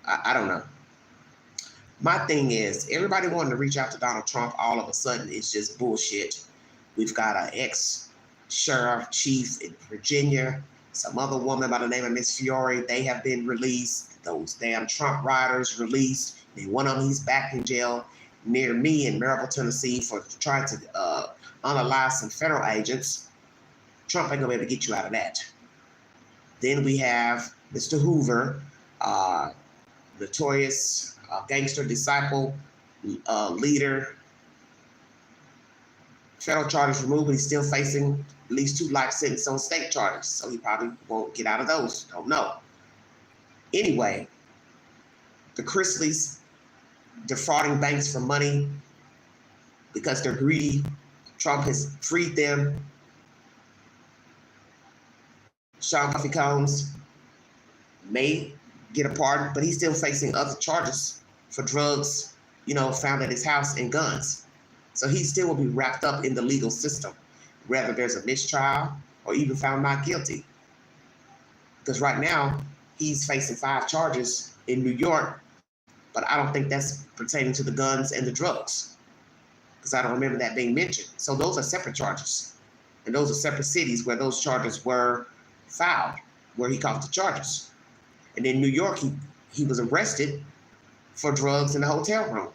I don't know. My thing is, everybody wanting to reach out to Donald Trump all of a sudden is just bullshit. We've got an ex-sheriff chief in Virginia, some other woman by the name of Miss Fiore. They have been released. Those damn Trump riders released. And one of them, he's back in jail near me in Maryville, Tennessee, for trying to unalive some federal agents. Trump ain't gonna be able to get you out of that. Then we have Mr. Hoover, notorious gangster disciple, leader. Federal charges removed, but he's still facing at least 2 life sentences on state charges, so he probably won't get out of those. Don't know. Anyway, the Chrisleys defrauding banks for money because they're greedy. Trump has freed them. Sean Puffy Combs may get a pardon, but he's still facing other charges for drugs, found at his house, and guns. So he still will be wrapped up in the legal system, whether there's a mistrial or even found not guilty. Because right now, he's facing 5 charges in New York, but I don't think that's pertaining to the guns and the drugs, because I don't remember that being mentioned. So those are separate charges, and those are separate cities where those charges were filed, where he caught the charges. And in New York, he was arrested for drugs in the hotel room.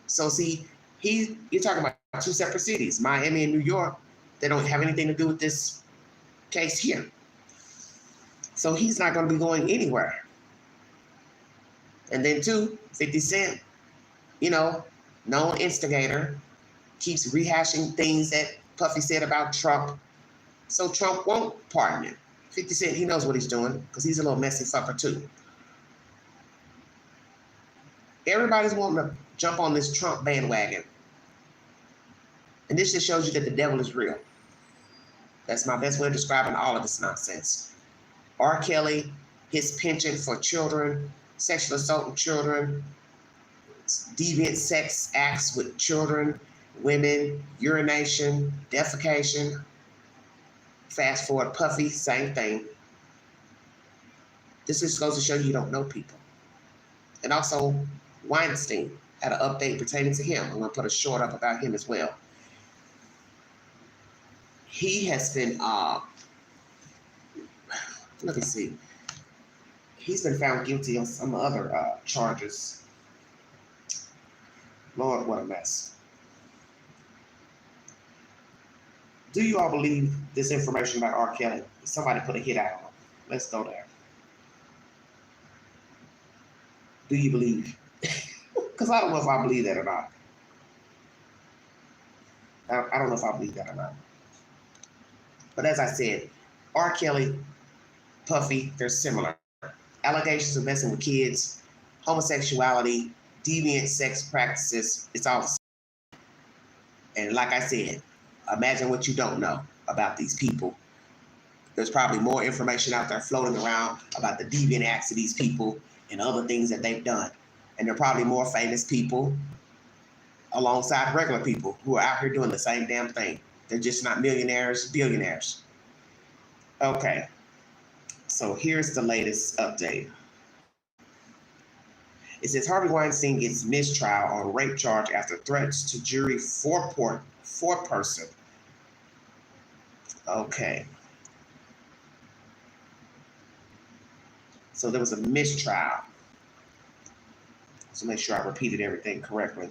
So see, you're talking about 2 separate cities, Miami and New York. They don't have anything to do with this case here. So he's not going to be going anywhere. And then 2, 50 Cent, known instigator, keeps rehashing things that Puffy said about Trump. So Trump won't pardon him. 50 Cent, he knows what he's doing, because he's a little messy fucker too. Everybody's wanting to jump on this Trump bandwagon. And this just shows you that the devil is real. That's my best way of describing all of this nonsense. R. Kelly, his penchant for children, sexual assault with children, deviant sex acts with children, women, urination, defecation. Fast forward, Puffy, same thing. This just goes to show you don't know people. And also, Weinstein had an update pertaining to him. I'm going to put a short up about him as well. He has been, let me see. He's been found guilty on some other charges. Lord, what a mess. Do you all believe this information about R. Kelly? Somebody put a hit out on him. Let's go there. Do you believe? Because I don't know if I believe that or not. I don't know if I believe that or not. But as I said, R. Kelly, Puffy, they're similar. Allegations of messing with kids, homosexuality, deviant sex practices, it's all the same. And like I said, imagine what you don't know about these people. There's probably more information out there floating around about the deviant acts of these people and other things that they've done. And they're probably more famous people alongside regular people who are out here doing the same damn thing. They're just not millionaires, billionaires. Okay, so here's the latest update. It says Harvey Weinstein gets mistrial on rape charge after threats to jury four-person. Okay. So there was a mistrial. So make sure I repeated everything correctly.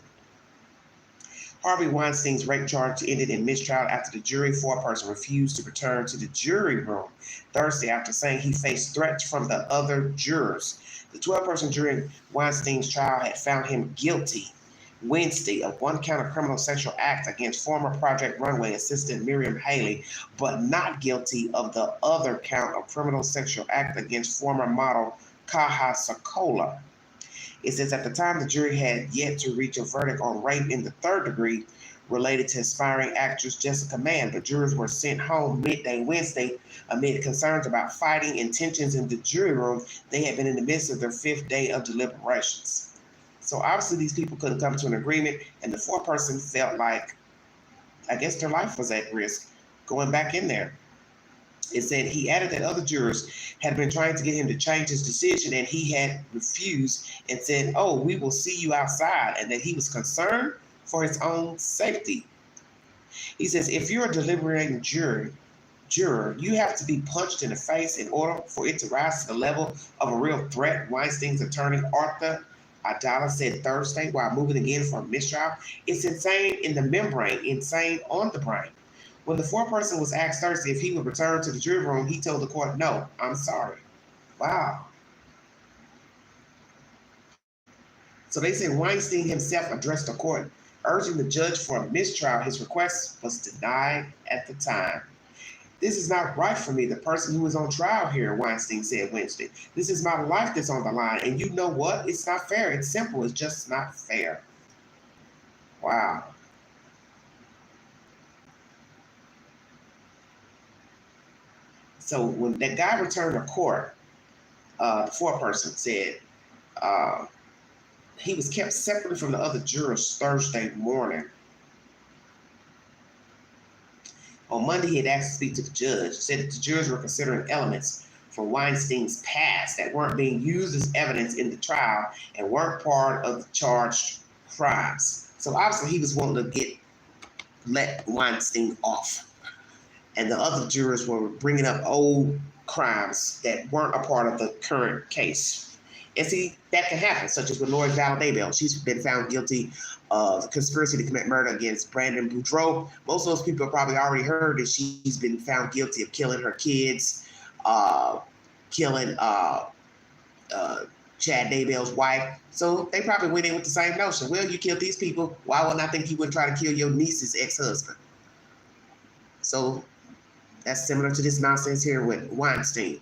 Harvey Weinstein's rape charge ended in mistrial after the jury foreperson refused to return to the jury room Thursday after saying he faced threats from the other jurors. The 12-person jury in Weinstein's trial had found him guilty Wednesday of one count of criminal sexual act against former Project Runway assistant Miriam Haley, but not guilty of the other count of criminal sexual act against former model Kaha Sokola. It says at the time the jury had yet to reach a verdict on rape in the third degree related to aspiring actress Jessica Mann. The jurors were sent home midday Wednesday amid concerns about fighting and tensions in the jury room. They had been in the midst of their fifth day of deliberations. So obviously these people couldn't come to an agreement, and the foreperson felt like, I guess their life was at risk going back in there. It said he added that other jurors had been trying to get him to change his decision, and he had refused and said, "Oh, we will see you outside," and that he was concerned for his own safety. He says, if you're a deliberating juror, you have to be punched in the face in order for it to rise to the level of a real threat, Weinstein's attorney Arthur Adala said Thursday while moving again for a mistrial. It's insane in the membrane, insane on the brain. When the foreperson was asked Thursday if he would return to the jury room, he told the court, "No, I'm sorry." Wow. So they said Weinstein himself addressed the court, urging the judge for a mistrial. His request was denied at the time. "This is not right for me, the person who is on trial here," Weinstein said Wednesday. "This is my life that's on the line, and you know what? It's not fair. It's simple. It's just not fair." Wow. So when that guy returned to court, the foreperson said he was kept separately from the other jurors Thursday morning. On Monday, he had asked to speak to the judge, said that the jurors were considering elements from Weinstein's past that weren't being used as evidence in the trial and weren't part of the charged crimes. So obviously he was wanting to let Weinstein off. And the other jurors were bringing up old crimes that weren't a part of the current case. And see, that can happen, such as with Lori Vallow. She's been found guilty of conspiracy to commit murder against Brandon Boudreaux. Most of those people have probably already heard that she's been found guilty of killing her kids, killing Chad Daybell's wife. So they probably went in with the same notion. Well, you killed these people. Why wouldn't I think you would try to kill your niece's ex-husband? So that's similar to this nonsense here with Weinstein.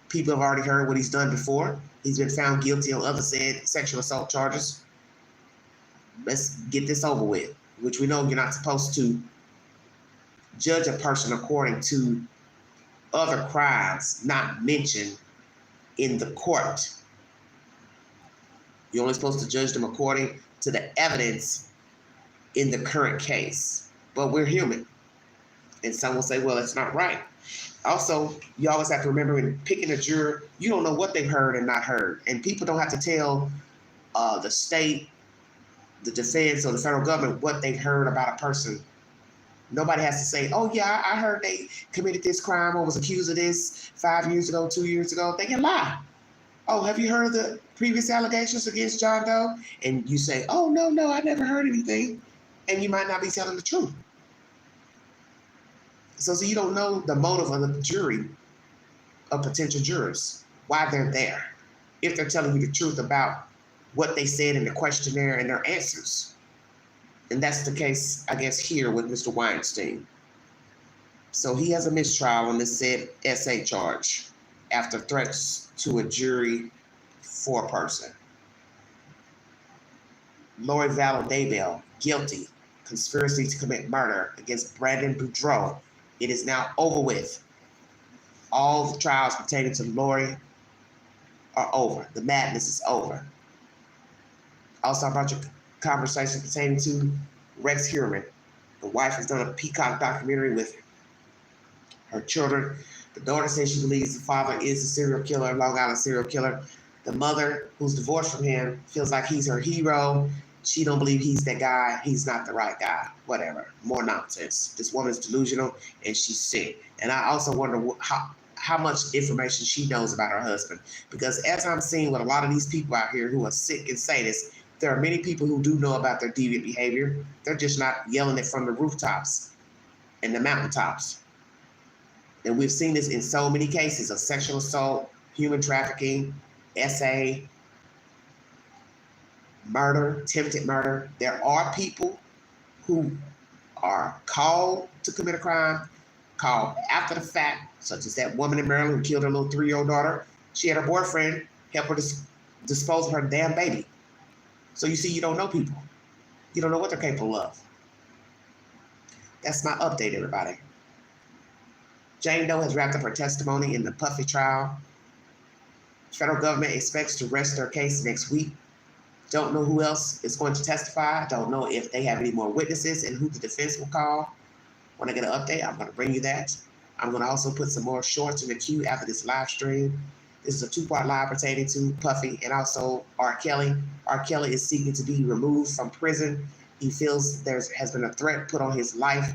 People have already heard what he's done before. He's been found guilty on other sexual assault charges. Let's get this over with, which we know you're not supposed to judge a person according to other crimes not mentioned in the court. You're only supposed to judge them according to the evidence in the current case. But we're human. And some will say, well, it's not right. Also, you always have to remember when picking a juror, you don't know what they've heard and not heard. And people don't have to tell the state, the defense, or the federal government what they've heard about a person. Nobody has to say, "Oh, yeah, I heard they committed this crime or was accused of this 5 years ago, 2 years ago." They can lie. "Oh, have you heard of the previous allegations against Jane Doe?" And you say, "Oh, no, I never heard anything." And you might not be telling the truth. So you don't know the motive of the jury, of potential jurors, why they're there, if they're telling you the truth about what they said in the questionnaire and their answers. And that's the case, I guess, here with Mr. Weinstein. So he has a mistrial on this said SA charge after threats to a jury foreperson. Lori Vallow, guilty, conspiracy to commit murder against Brandon Boudreaux. It is now over with. All the trials pertaining to Lori are over. The madness is over. Also, about your conversation pertaining to Rex Heuermann. The wife has done a Peacock documentary with her children. The daughter says she believes the father is a serial killer, Long Island serial killer. The mother, who's divorced from him, feels like he's her hero. She don't believe he's that guy. He's not the right guy. Whatever. More nonsense. This woman's delusional and she's sick. And I also wonder how much information she knows about her husband. Because as I'm seeing with a lot of these people out here who are sick and sadists, there are many people who do know about their deviant behavior. They're just not yelling it from the rooftops and the mountaintops. And we've seen this in so many cases of sexual assault, human trafficking, SA, murder, attempted murder. There are people who are called to commit a crime, called after the fact, such as that woman in Maryland who killed her little 3-year-old daughter. She had her boyfriend help her dispose of her damn baby. So you see, you don't know people. You don't know what they're capable of. That's my update, everybody. Jane Doe has wrapped up her testimony in the PUFFY trial. Federal government expects to rest their case next week. Don't know who else is going to testify. Don't know if they have any more witnesses and who the defense will call. When I get an update, I'm going to bring you that. I'm going to also put some more shorts in the queue after this live stream. This is a 2-part live pertaining to PUFFY and also R. Kelly. R. Kelly is seeking to be removed from prison. He feels there has been a threat put on his life.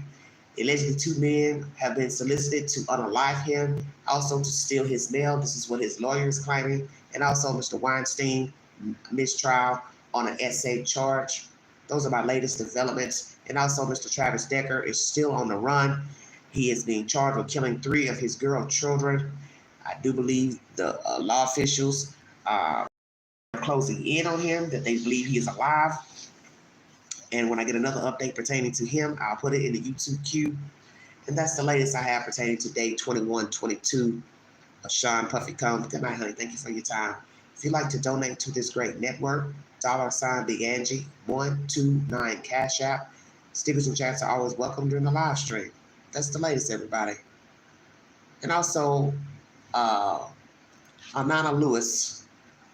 Allegedly, 2 men have been solicited to unalive him, also to steal his mail. This is what his lawyer is claiming. And also Mr. Weinstein, mistrial on an SA charge. Those are my latest developments. And also Mr. Travis Decker is still on the run. He is being charged with killing 3 of his girl children. I do believe the law officials are closing in on him, that they believe he is alive. And when I get another update pertaining to him, I'll put it in the YouTube queue. And that's the latest I have pertaining to day 2122 of Sean Puffy Combs. Good night, honey. Thank you for your time. If you'd like to donate to this great network, $Big Angie 129 Cash App. Stickers and chats are always welcome during the live stream. That's the latest, everybody. And also, Anana Lewis,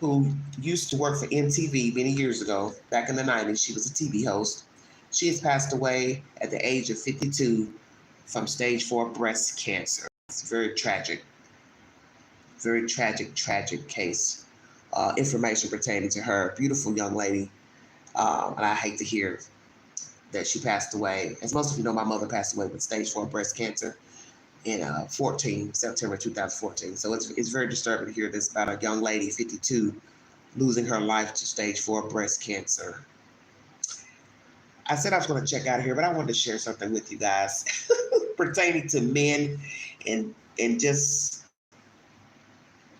who used to work for MTV many years ago, back in the 90s. She was a TV host. She has passed away at the age of 52 from stage 4 breast cancer. It's very tragic case. Information pertaining to her, beautiful young lady. And I hate to hear that she passed away. As most of you know, my mother passed away with stage 4 breast cancer in September 2014. So it's very disturbing to hear this about a young lady, 52, losing her life to stage 4 breast cancer. I said I was going to check out of here, but I wanted to share something with you guys pertaining to men and just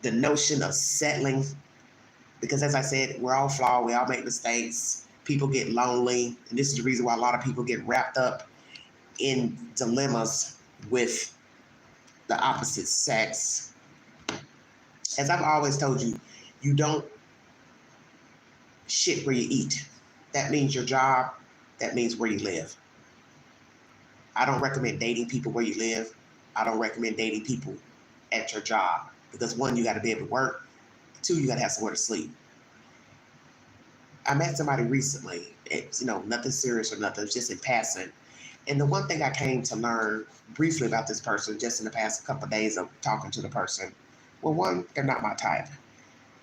the notion of settling. Because as I said, we're all flawed. We all make mistakes. People get lonely. And this is the reason why a lot of people get wrapped up in dilemmas with the opposite sex. As I've always told you, you don't shit where you eat. That means your job. That means where you live. I don't recommend dating people where you live. I don't recommend dating people at your job. Because 1, you got to be able to work. 2, you got to have somewhere to sleep. I met somebody recently. It's, nothing serious or nothing. It's just in passing. And the one thing I came to learn briefly about this person just in the past couple of days of talking to the person, well, 1, they're not my type.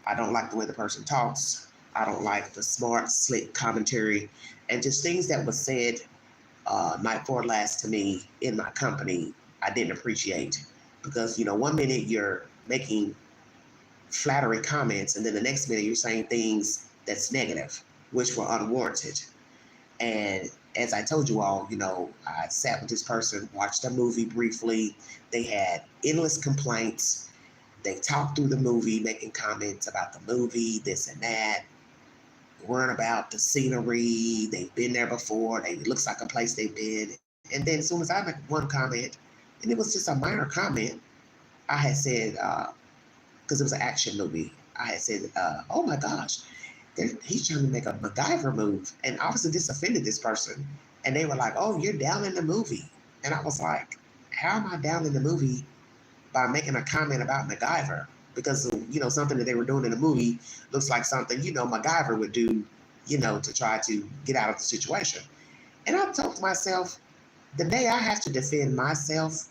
I don't like the way the person talks. I don't like the smart, slick commentary and just things that was said night before last to me in my company I didn't appreciate. Because, 1 minute you're making flattering comments and then the next minute you're saying things that's negative, which were unwarranted. And as I told you all, I sat with this person, watched a movie briefly. They had endless complaints. They talked through the movie, making comments about the movie, this and that. Weren't about the scenery. They've been there before. It looks like a place they've been. And then as soon as I made one comment, and it was just a minor comment, I had said, because it was an action movie, I had said, oh my gosh, he's trying to make a MacGyver move. And obviously this offended this person. And they were like, oh, you're down in the movie. And I was like, how am I down in the movie by making a comment about MacGyver? Because, something that they were doing in the movie looks like something, MacGyver would do, to try to get out of the situation. And I told myself, the day I have to defend myself,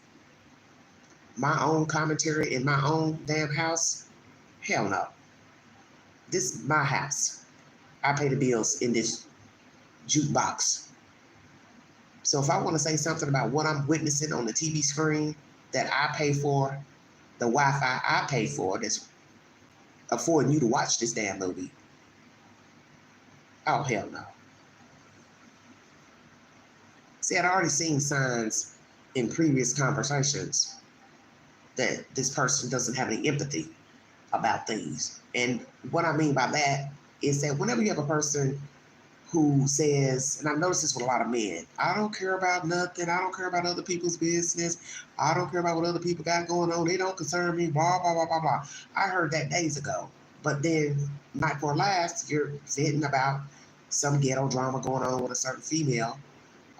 my own commentary in my own damn house, hell no. This is my house. I pay the bills in this jukebox. So if I want to say something about what I'm witnessing on the TV screen that I pay for, the Wi-Fi I pay for that's affording you to watch this damn movie, oh, hell no. See, I'd already seen signs in previous conversations that this person doesn't have any empathy about things. And what I mean by that is that whenever you have a person who says, and I've noticed this with a lot of men, I don't care about nothing. I don't care about other people's business. I don't care about what other people got going on. They don't concern me, blah, blah, blah, blah, blah. I heard that days ago. But then, night before last, you're venting about some ghetto drama going on with a certain female,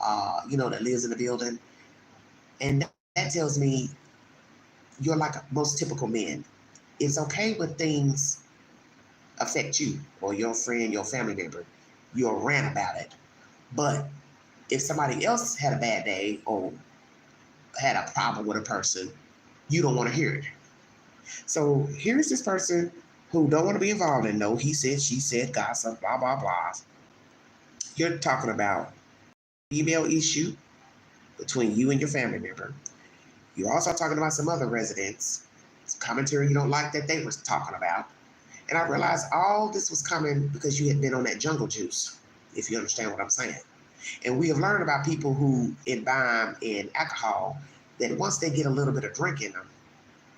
that lives in the building. And that tells me you're like most typical men. It's okay when things affect you or your friend, your family member. You'll rant about it. But if somebody else had a bad day or had a problem with a person, you don't want to hear it. So here's this person who don't want to be involved in no he said, she said, gossip, blah, blah, blah. You're talking about female issue between you and your family member. You're also talking about some other residents, some commentary you don't like that they were talking about. And I realized all this was coming because you had been on that jungle juice, if you understand what I'm saying. And we have learned about people who imbibe in alcohol that once they get a little bit of drink in them,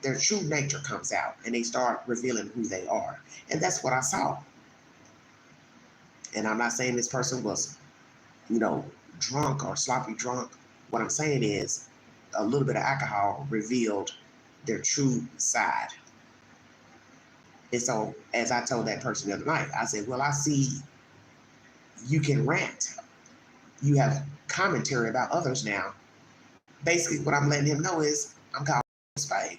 their true nature comes out and they start revealing who they are. And that's what I saw. And I'm not saying this person was, drunk or sloppy drunk. What I'm saying is a little bit of alcohol revealed their true side. And so, as I told that person the other night, I said, well, I see you can rant. You have commentary about others now. Basically, what I'm letting him know is I'm calling a spade.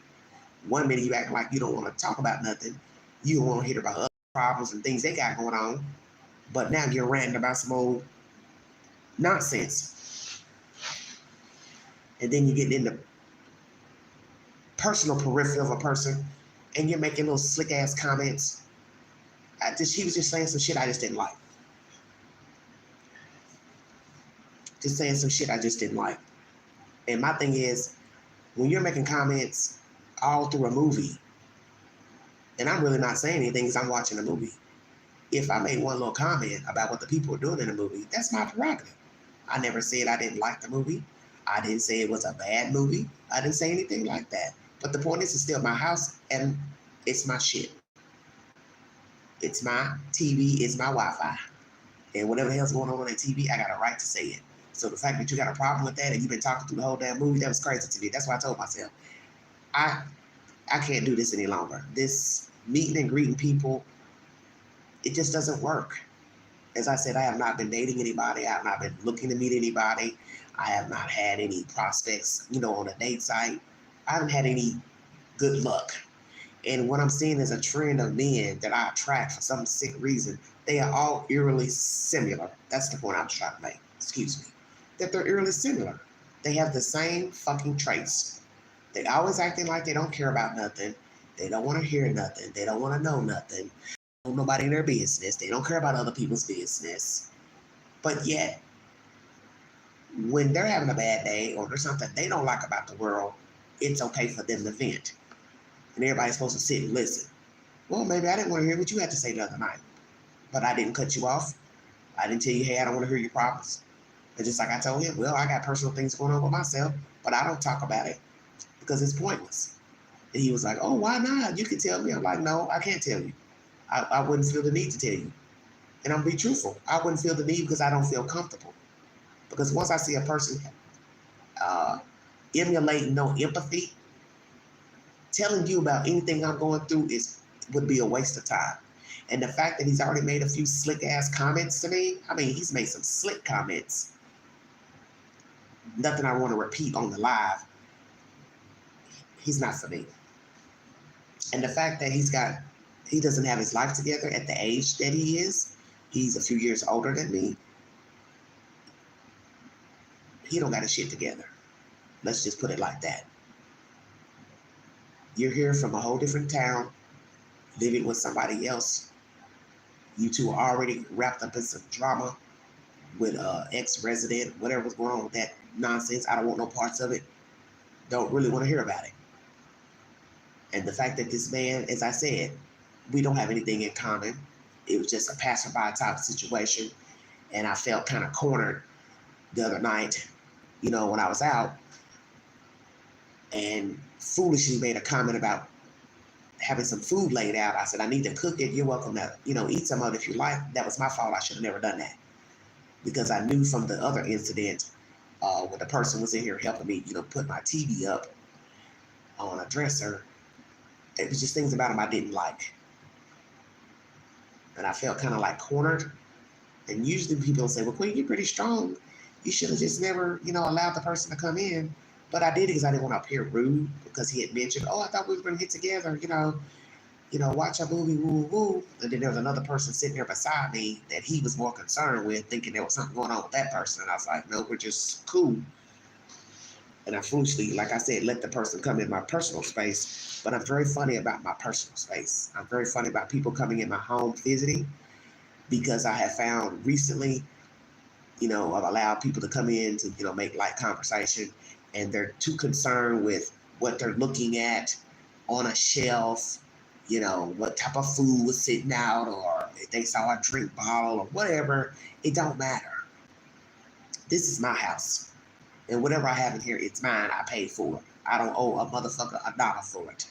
1 minute you act like you don't want to talk about nothing. You don't want to hear about other problems and things they got going on. But now you're ranting about some old nonsense. And then you get into personal peripheral of a person and you're making little slick ass comments. He was just saying some shit I just didn't like. Just saying some shit I just didn't like. And my thing is, when you're making comments all through a movie, and I'm really not saying anything because I'm watching a movie. If I made one little comment about what the people were doing in the movie, that's my prerogative. I never said I didn't like the movie. I didn't say it was a bad movie. I didn't say anything like that. But the point is, it's still my house and it's my shit. It's my TV, it's my Wi-Fi. And whatever the hell's going on that TV, I got a right to say it. So the fact that you got a problem with that and you've been talking through the whole damn movie, that was crazy to me. That's why I told myself, I can't do this any longer. This meeting and greeting people, it just doesn't work. As I said, I have not been dating anybody. I have not been looking to meet anybody. I have not had any prospects, on a date site. I haven't had any good luck. And what I'm seeing is a trend of men that I attract for some sick reason. They are all eerily similar. That's the point I was trying to make. Excuse me. That they're eerily similar. They have the same fucking traits. They always acting like they don't care about nothing. They don't want to hear nothing. They don't want to know nothing. Nobody in their business. They don't care about other people's business. But yet, when they're having a bad day or there's something they don't like about the world, it's okay for them to vent. And everybody's supposed to sit and listen. Well, maybe I didn't want to hear what you had to say the other night. But I didn't cut you off. I didn't tell you, hey, I don't want to hear your problems. And just like I told him, well, I got personal things going on with myself, but I don't talk about it because it's pointless. And he was like, oh, why not? You can tell me. I'm like, no, I can't tell you. I wouldn't feel the need to tell you. And I'm be truthful. I wouldn't feel the need because I don't feel comfortable. Because once I see a person emulating no empathy, telling you about anything I'm going through would be a waste of time. And the fact that he's already made a few slick ass comments to me, he's made some slick comments. Nothing I want to repeat on the live. He's not for me. And the fact that he doesn't have his life together at the age that he is, he's a few years older than me. He don't got his shit together. Let's just put it like that. You're here from a whole different town, living with somebody else You two are already wrapped up in some drama with ex-resident, whatever was going on with that nonsense. I don't want no parts of it. Don't really want to hear about it. And the fact that this man, as I said, we don't have anything in common. It was just a passerby type situation. And I felt kind of cornered the other night, you know, when I was out, and foolishly made a comment about having some food laid out. I said, I need to cook it. You're welcome to, you know, eat some of it if you like. That was my fault. I should have never done that. Because I knew from the other incident, when the person was in here helping me, you know, put my TV up on a dresser, it was just things about him I didn't like. And I felt kind of like cornered. And usually people say, well, Queen, you're pretty strong. You should have just never, you know, allowed the person to come in. But I did it because I didn't want to appear rude, because he had mentioned, oh, I thought we were going to get together, you know, watch a movie, woo, woo. And then there was another person sitting there beside me that he was more concerned with, thinking there was something going on with that person. And I was like, no, we're just cool. And I foolishly, like I said, let the person come in my personal space. But I'm very funny about my personal space. I'm very funny about people coming in my home visiting, because I have found recently, you know, I've allowed people to come in to, you know, make light conversation, and they're too concerned with what they're looking at on a shelf, you know, what type of food was sitting out, or if they saw a drink bottle or whatever. It don't matter. This is my house, and whatever I have in here, it's mine. I paid for it. I don't owe a motherfucker $1 for it.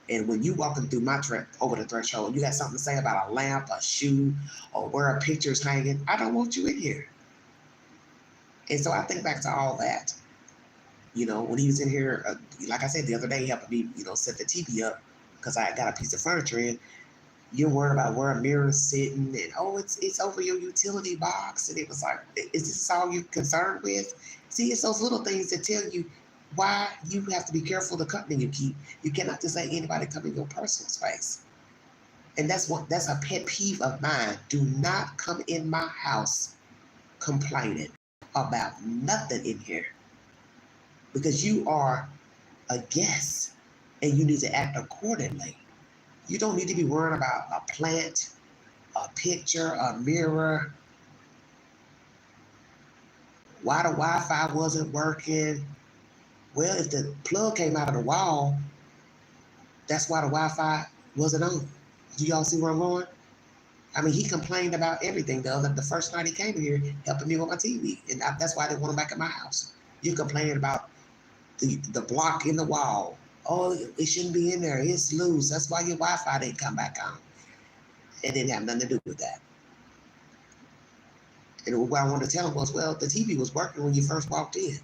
And when you walking through my over the threshold, you got something to say about a lamp, a shoe, or where a picture's hanging, I don't want you in here. And so I think back to all that. You know, when he was in here, like I said, the other day, helping me, you know, set the TV up because I got a piece of furniture in. You're worried about where a mirror's sitting, and oh, it's over your utility box. And it was like, is this all you're concerned with? See, it's those little things that tell you why you have to be careful the company you keep. You cannot just let anybody come in your personal space. And that's a pet peeve of mine. Do not come in my house complaining about nothing in here, because you are a guest and you need to act accordingly. You don't need to be worrying about a plant, a picture, a mirror, why the Wi-Fi wasn't working. Well, if the plug came out of the wall, that's why the Wi-Fi wasn't on. Do y'all see where I'm going? I mean, he complained about everything the first night he came here, helping me with my TV. And that's why I didn't want him back at my house. You complaining about the block in the wall. Oh, it shouldn't be in there. It's loose. That's why your Wi-Fi didn't come back on. It didn't have nothing to do with that. And what I wanted to tell him was, well, the TV was working when you first walked in.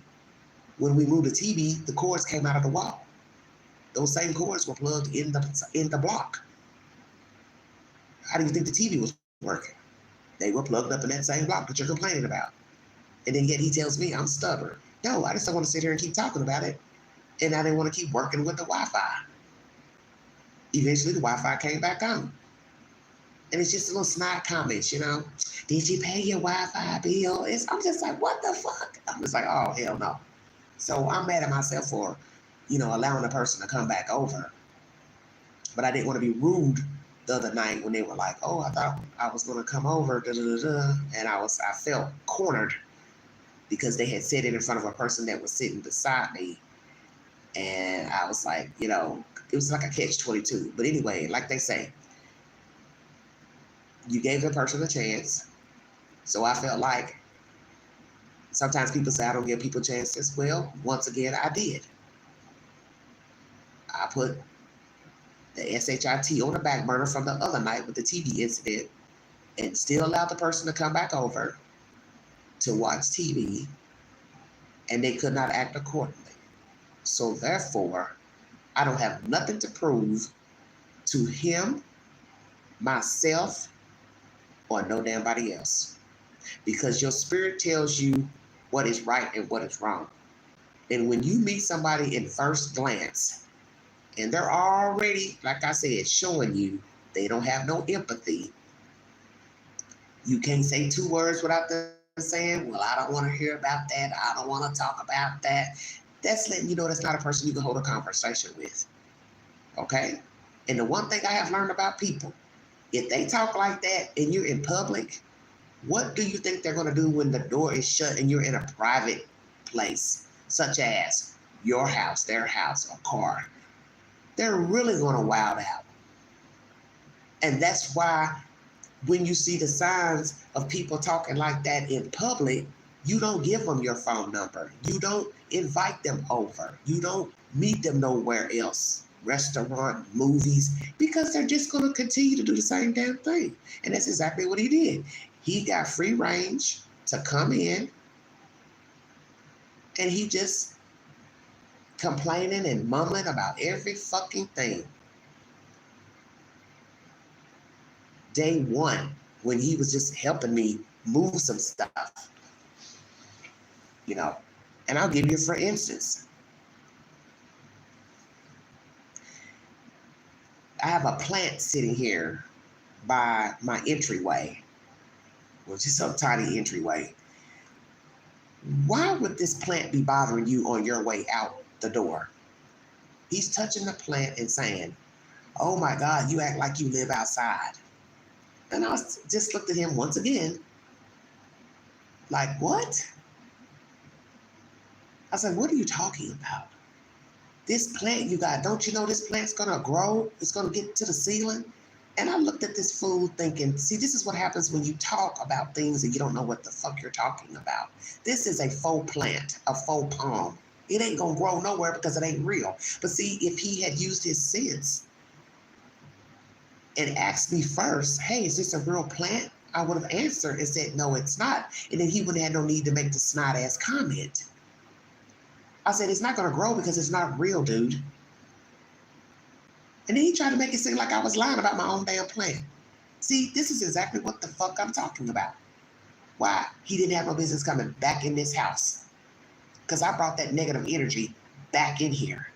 When we moved the TV, the cords came out of the wall. Those same cords were plugged in the block. How do you think the TV was working? They were plugged up in that same block that you're complaining about. And then yet he tells me I'm stubborn. No, I just don't want to sit here and keep talking about it. And I didn't want to keep working with the Wi-Fi. Eventually the Wi-Fi came back on. And it's just a little snide comments, you know. Did you pay your Wi-Fi bill? I'm just like, what the fuck? I'm just like, oh, hell no. So I'm mad at myself for, you know, allowing the person to come back over. But I didn't want to be rude the other night when they were like, oh, I thought I was going to come over, and I felt cornered because they had said it in front of a person that was sitting beside me. And I was like, you know, it was like a catch-22. But anyway, like they say, you gave the person a chance. So I felt like, sometimes people say I don't give people chances. Well, once again, I did. I put the SHIT on the back burner from the other night with the TV incident, and still allowed the person to come back over to watch TV, and they could not act accordingly. So therefore, I don't have nothing to prove to him, myself, or no damn body else. Because your spirit tells you what is right and what is wrong. And when you meet somebody in first glance, and they're already, like I said, showing you they don't have no empathy, you can't say two words without them saying, well, I don't want to hear about that. I don't want to talk about that. That's letting you know that's not a person you can hold a conversation with. Okay? And the one thing I have learned about people, If they talk like that and you're in public, what do you think they're going to do when the door is shut and you're in a private place, such as your house, their house, or car? They're really going to wild out. And that's why when you see the signs of people talking like that in public, you don't give them your phone number. You don't invite them over. You don't meet them nowhere else, restaurant, movies, because they're just going to continue to do the same damn thing. And that's exactly what he did. He got free range to come in, and he just complaining and mumbling about every fucking thing. Day one, when he was just helping me move some stuff, you know. And I'll give you for instance. I have a plant sitting here by my entryway, which is a tiny entryway. Why would this plant be bothering you on your way out the door? He's touching the plant and saying, "Oh my God, you act like you live outside." And I just looked at him once again, like, what? I said, what are you talking about? This plant you got, don't you know this plant's gonna grow? It's gonna get to the ceiling? And I looked at this fool thinking, see, this is what happens when you talk about things and you don't know what the fuck you're talking about. This is a faux plant, a faux palm. It ain't gonna grow nowhere because it ain't real. But see, if he had used his sense and asked me first, hey, is this a real plant? I would have answered and said, no, it's not. And then he wouldn't have no need to make the snot ass comment. I said, it's not gonna grow because it's not real, dude. And then he tried to make it seem like I was lying about my own damn plant. See, this is exactly what the fuck I'm talking about. Why he didn't have no business coming back in this house. Because I brought that negative energy back in here.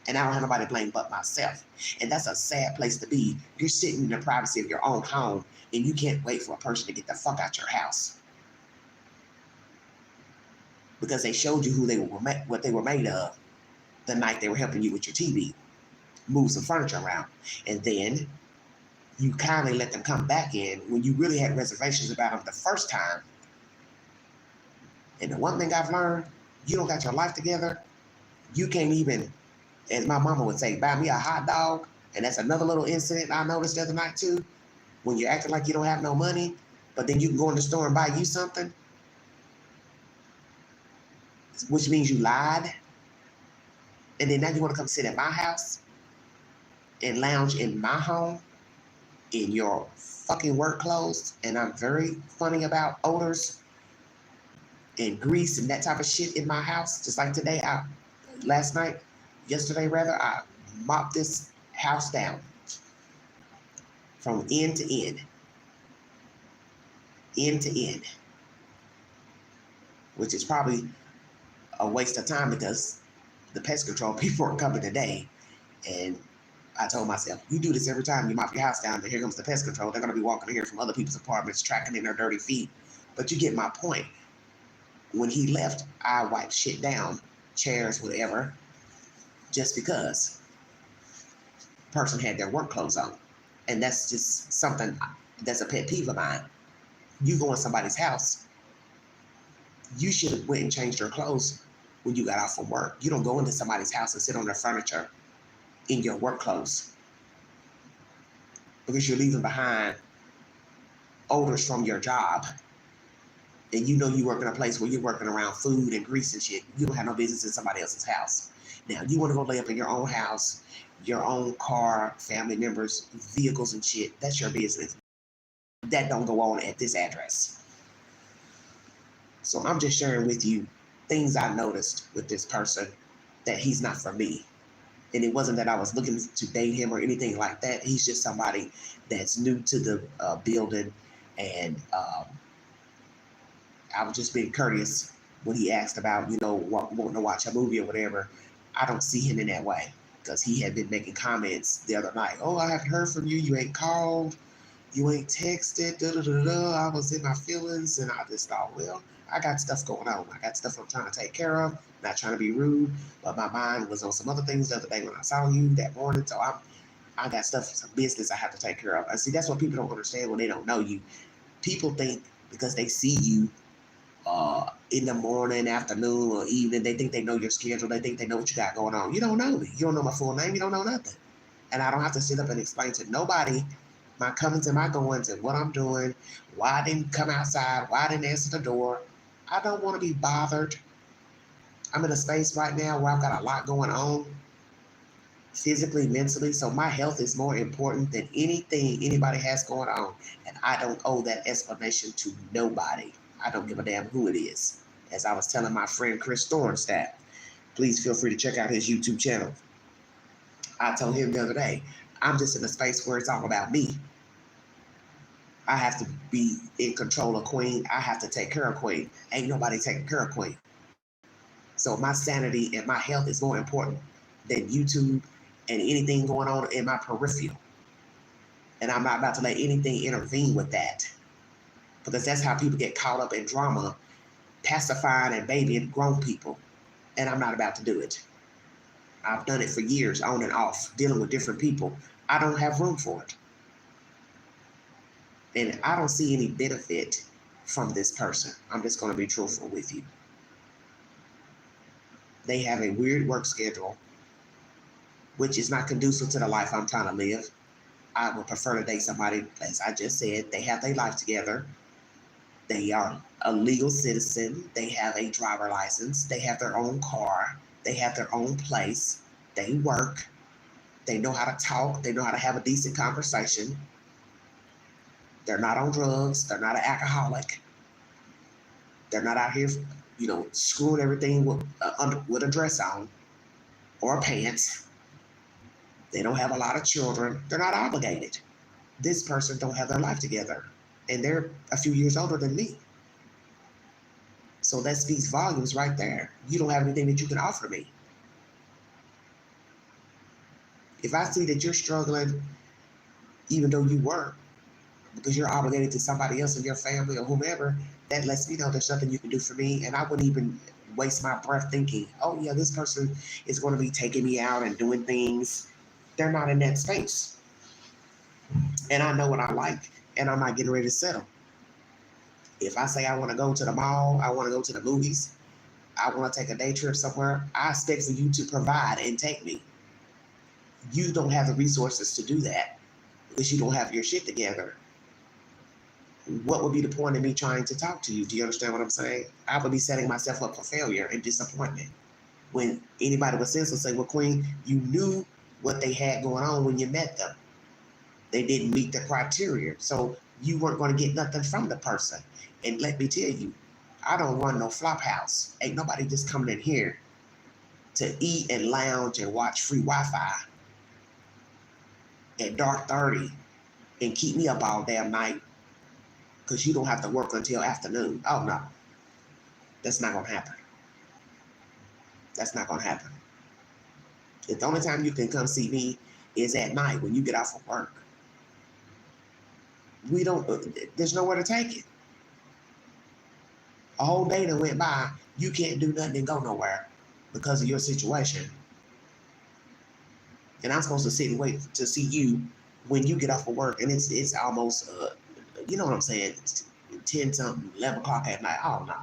And I don't have nobody to blame but myself. And that's a sad place to be. You're sitting in the privacy of your own home and you can't wait for a person to get the fuck out your house. Because they showed you who they were, what they were made of the night they were helping you with your TV. Move some furniture around. And then you kindly let them come back in when you really had reservations about them the first time. And the one thing I've learned, you don't got your life together, you can't even, as my mama would say, buy me a hot dog. And that's another little incident I noticed the other night too. When you're acting like you don't have no money, but then you can go in the store and buy you something, which means you lied. And then now you want to come sit at my house and lounge in my home in your fucking work clothes. And I'm very funny about odors and grease and that type of shit in my house. Just like today, yesterday rather, I mopped this house down from end to end. End to end. Which is probably a waste of time because the pest control people are coming today. And I told myself, you do this every time you mop your house down, then here comes the pest control. They're going to be walking in here from other people's apartments, tracking in their dirty feet. But you get my point. When he left, I wiped shit down, chairs, whatever, just because the person had their work clothes on. And that's just something that's a pet peeve of mine. You go in somebody's house, you should have went and changed your clothes when you got off from work. You don't go into somebody's house and sit on their furniture in your work clothes because you're leaving behind odors from your job. And you know you work in a place where you're working around food and grease and shit. You don't have no business in somebody else's house. Now, you want to go lay up in your own house, your own car, family members, vehicles and shit. That's your business. That don't go on at this address. So I'm just sharing with you things I noticed with this person that he's not for me. And it wasn't that I was looking to date him or anything like that. He's just somebody that's new to the building. And I was just being courteous when he asked about, wanting to watch a movie or whatever. I don't see him in that way because he had been making comments the other night. Oh, I haven't heard from you. You ain't called. You ain't texted. I was in my feelings. And I just thought, well, I got stuff going on. I got stuff I'm trying to take care of. Not trying to be rude, but my mind was on some other things the other day when I saw you that morning. So I got stuff, some business I have to take care of. I see that's what people don't understand when they don't know you. People think because they see you in the morning, afternoon, or evening, they think they know your schedule. They think they know what you got going on. You don't know me. You don't know my full name. You don't know nothing. And I don't have to sit up and explain to nobody my comings and my goings and what I'm doing, why I didn't come outside, why I didn't answer the door. I don't want to be bothered. I'm in a space right now where I've got a lot going on, physically, mentally, so my health is more important than anything anybody has going on. And I don't owe that explanation to nobody. I don't give a damn who it is. As I was telling my friend Chris Thornstadt, please feel free to check out his YouTube channel. I told him the other day, I'm just in a space where it's all about me. I have to be in control of Queen. I have to take care of Queen. Ain't nobody taking care of Queen. So my sanity and my health is more important than YouTube and anything going on in my peripheral. And I'm not about to let anything intervene with that. Because that's how people get caught up in drama, pacifying and babying grown people. And I'm not about to do it. I've done it for years, on and off, dealing with different people. I don't have room for it. And I don't see any benefit from this person. I'm just going to be truthful with you. They have a weird work schedule, which is not conducive to the life I'm trying to live. I would prefer to date somebody, as I just said, they have their life together. They are a legal citizen. They have a driver license. They have their own car. They have their own place. They work. They know how to talk. They know how to have a decent conversation. They're not on drugs. They're not an alcoholic. They're not out here, screwing everything with a dress on or pants. They don't have a lot of children. They're not obligated. This person don't have their life together. And they're a few years older than me. So that speaks volumes right there. You don't have anything that you can offer me. If I see that you're struggling, even though you weren't, because you're obligated to somebody else in your family or whomever, that lets me know there's nothing you can do for me. And I wouldn't even waste my breath thinking, oh yeah, this person is going to be taking me out and doing things. They're not in that space. And I know what I like, and I'm not getting ready to settle. If I say I want to go to the mall, I want to go to the movies, I want to take a day trip somewhere, I expect for you to provide and take me. You don't have the resources to do that because you don't have your shit together. What would be the point of me trying to talk to you? Do you understand what I'm saying? I would be setting myself up for failure and disappointment. When anybody with sense will say, well, Queen, you knew what they had going on when you met them. They didn't meet the criteria. So you weren't going to get nothing from the person. And let me tell you, I don't run no flop house. Ain't nobody just coming in here to eat and lounge and watch free Wi-Fi at dark 30 and keep me up all damn night because you don't have to work until afternoon. Oh, no. That's not going to happen. That's not going to happen. The only time you can come see me is at night when you get off of work. There's nowhere to take it. A whole day that went by, you can't do nothing and go nowhere because of your situation. And I'm supposed to sit and wait to see you when you get off of work. And it's almost, you know what I'm saying, it's 10 something, 11 o'clock at night. Oh, no.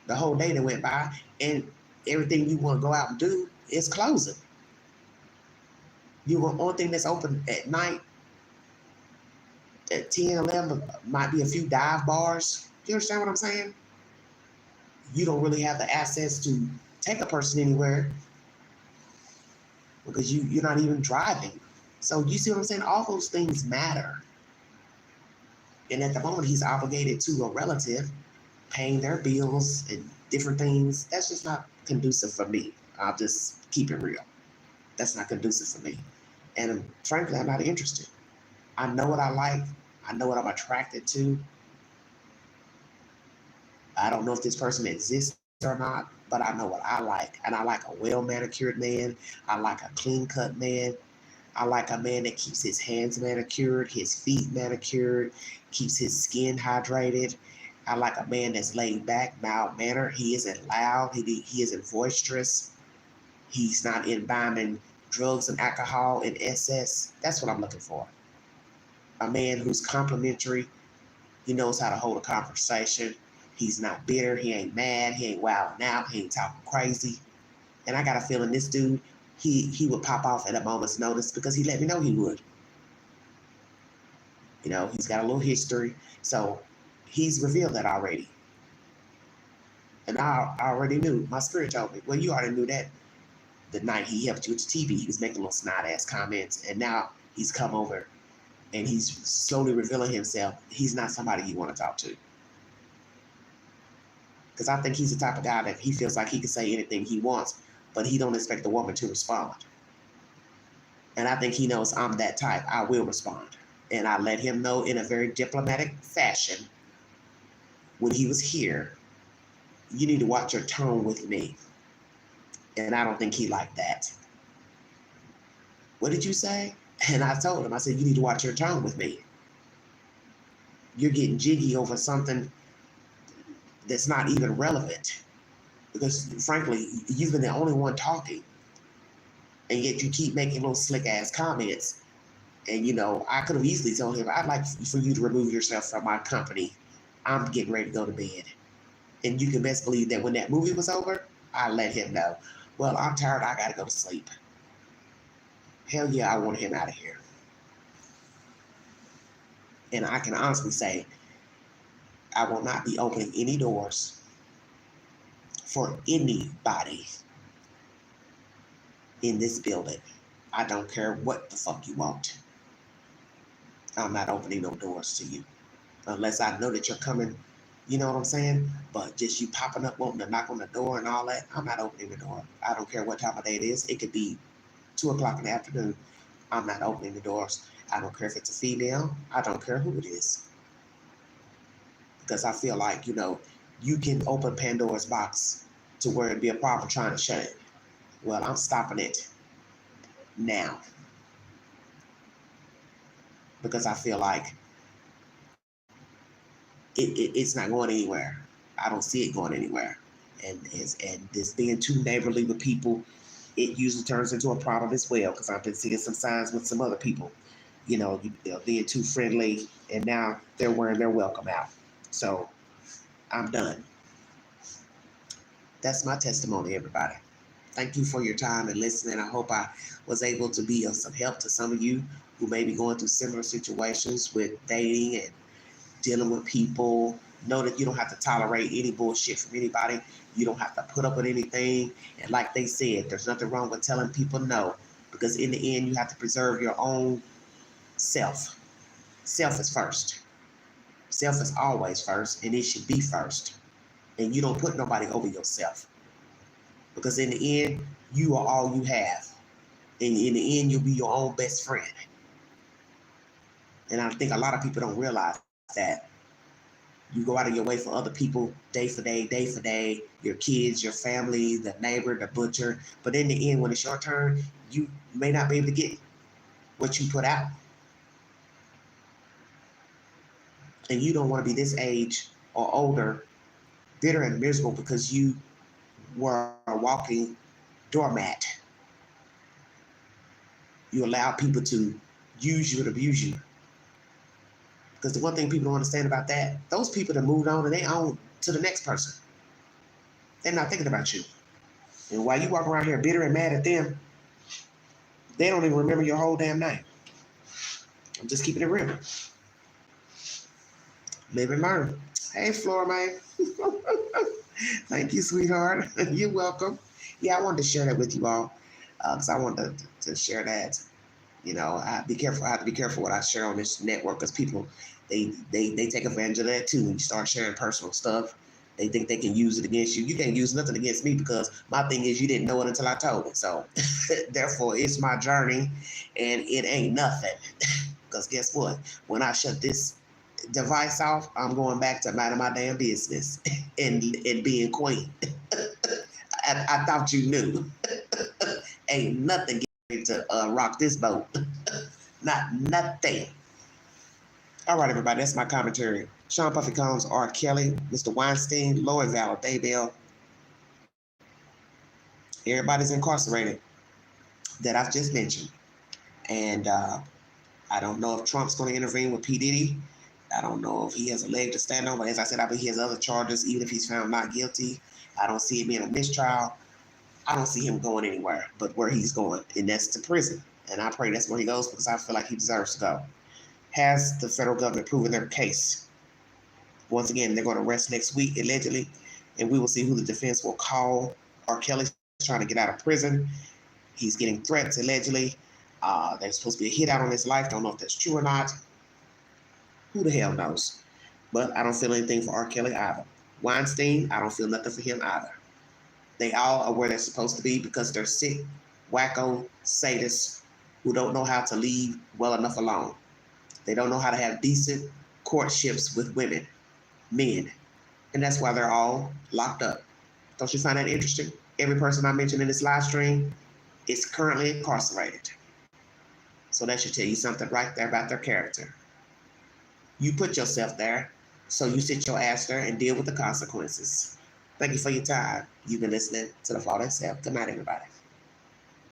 The whole day that went by and everything you want to go out and do is closing. The only thing that's open at night at 10, 11 might be a few dive bars. You understand what I'm saying? You don't really have the access to take a person anywhere because you're not even driving. So you see what I'm saying? All those things matter. And at the moment, he's obligated to a relative, paying their bills and different things. That's just not conducive for me. I'll just keep it real. That's not conducive for me. And frankly, I'm not interested. I know what I like. I know what I'm attracted to. I don't know if this person exists or not, but I know what I like. And I like a well-manicured man. I like a clean-cut man. I like a man that keeps his hands manicured, his feet manicured, keeps his skin hydrated. I like a man that's laid back, mild-mannered. He isn't loud. He isn't boisterous. He's not imbibing drugs and alcohol and excess. That's what I'm looking for. A man who's complimentary. He knows how to hold a conversation. He's not bitter. He ain't mad. He ain't wilding out. He ain't talking crazy. And I got a feeling this dude, he would pop off at a moment's notice because he let me know he would. You know, he's got a little history. So he's revealed that already. And I already knew. My spirit told me, well, you already knew that the night he helped you with the TV. He was making little snide-ass comments. And now he's come over and he's slowly revealing himself. He's not somebody you want to talk to. Because I think he's the type of guy that he feels like he can say anything he wants, but he don't expect the woman to respond. And I think he knows I'm that type. I will respond. And I let him know in a very diplomatic fashion when he was here, you need to watch your tone with me. And I don't think he liked that. What did you say? And I told him, I said, you need to watch your tone with me. You're getting jiggy over something that's not even relevant. Because frankly, you've been the only one talking. And yet you keep making little slick ass comments. And you know, I could have easily told him, I'd like for you to remove yourself from my company. I'm getting ready to go to bed. And you can best believe that when that movie was over, I let him know, well, I'm tired, I gotta go to sleep. Hell yeah, I want him out of here. And I can honestly say, I will not be opening any doors for anybody in this building. I don't care what the fuck you want. I'm not opening no doors to you. Unless I know that you're coming, you know what I'm saying? But just you popping up, wanting to knock on the door and all that, I'm not opening the door. I don't care what time of day it is. It could be 2 o'clock in the afternoon. I'm not opening the doors. I don't care if it's a female. I don't care who it is. Because I feel like, you know, you can open Pandora's box to where it'd be a problem trying to shut it. Well, I'm stopping it now. Because I feel like it's not going anywhere. I don't see it going anywhere. And this being too neighborly with people, it usually turns into a problem as well. Because I've been seeing some signs with some other people, you know, being too friendly, and now they're wearing their welcome out. So I'm done. That's my testimony, everybody. Thank you for your time and listening. I hope I was able to be of some help to some of you who may be going through similar situations with dating and dealing with people. Know that you don't have to tolerate any bullshit from anybody. You don't have to put up with anything. And like they said, there's nothing wrong with telling people no, because in the end, you have to preserve your own self. Self is first. Self is always first, and it should be first. And you don't put nobody over yourself. Because in the end, you are all you have. And in the end, you'll be your own best friend. And I think a lot of people don't realize that. You go out of your way for other people day for day, your kids, your family, the neighbor, the butcher. But in the end, when it's your turn, you may not be able to get what you put out. And you don't want to be this age or older, bitter and miserable because you were a walking doormat. You allow people to use you and abuse you. Because the one thing people don't understand about that, those people that moved on and they on to the next person. They're not thinking about you. And while you walk around here bitter and mad at them, they don't even remember your whole damn name. I'm just keeping it real. Live and learn. Hey, Flora, man. Thank you, sweetheart. You're welcome. Yeah, I wanted to share that with you all because I wanted to share that. You know, I have to be careful what I share on this network because people, they take advantage of that too. When you start sharing personal stuff, they think they can use it against you. You can't use nothing against me because my thing is you didn't know it until I told it. So therefore, it's my journey and it ain't nothing. Because guess what? When I shut this device off, I'm going back to minding my damn business and being queen. I thought you knew. Ain't nothing getting to rock this boat. Not nothing. All right, everybody, that's my commentary. Sean Puffy Combs, R. Kelly, Mr. Weinstein, Lloyd Vallow Daybell. Everybody's incarcerated. that I've just mentioned. And I don't know if Trump's going to intervene with P. Diddy. I don't know if he has a leg to stand on. But as I said, I believe he has other charges, even if he's found not guilty. I don't see it being a mistrial. I don't see him going anywhere but where he's going, and that's to prison. And I pray that's where he goes because I feel like he deserves to go. Has the federal government proven their case? Once again, they're going to arrest next week, allegedly, and we will see who the defense will call. R. Kelly's trying to get out of prison. He's getting threats, allegedly. There's supposed to be a hit out on his life. Don't know if that's true or not. Who the hell knows? But I don't feel anything for R. Kelly either. Weinstein, I don't feel nothing for him either. They all are where they're supposed to be because they're sick, wacko, sadists who don't know how to leave well enough alone. They don't know how to have decent courtships with women, men. And that's why they're all locked up. Don't you find that interesting? Every person I mentioned in this live stream is currently incarcerated. So that should tell you something right there about their character. You put yourself there, so you sit your ass there and deal with the consequences. Thank you for your time. You've been listening to The Flawed Self. Good night, everybody.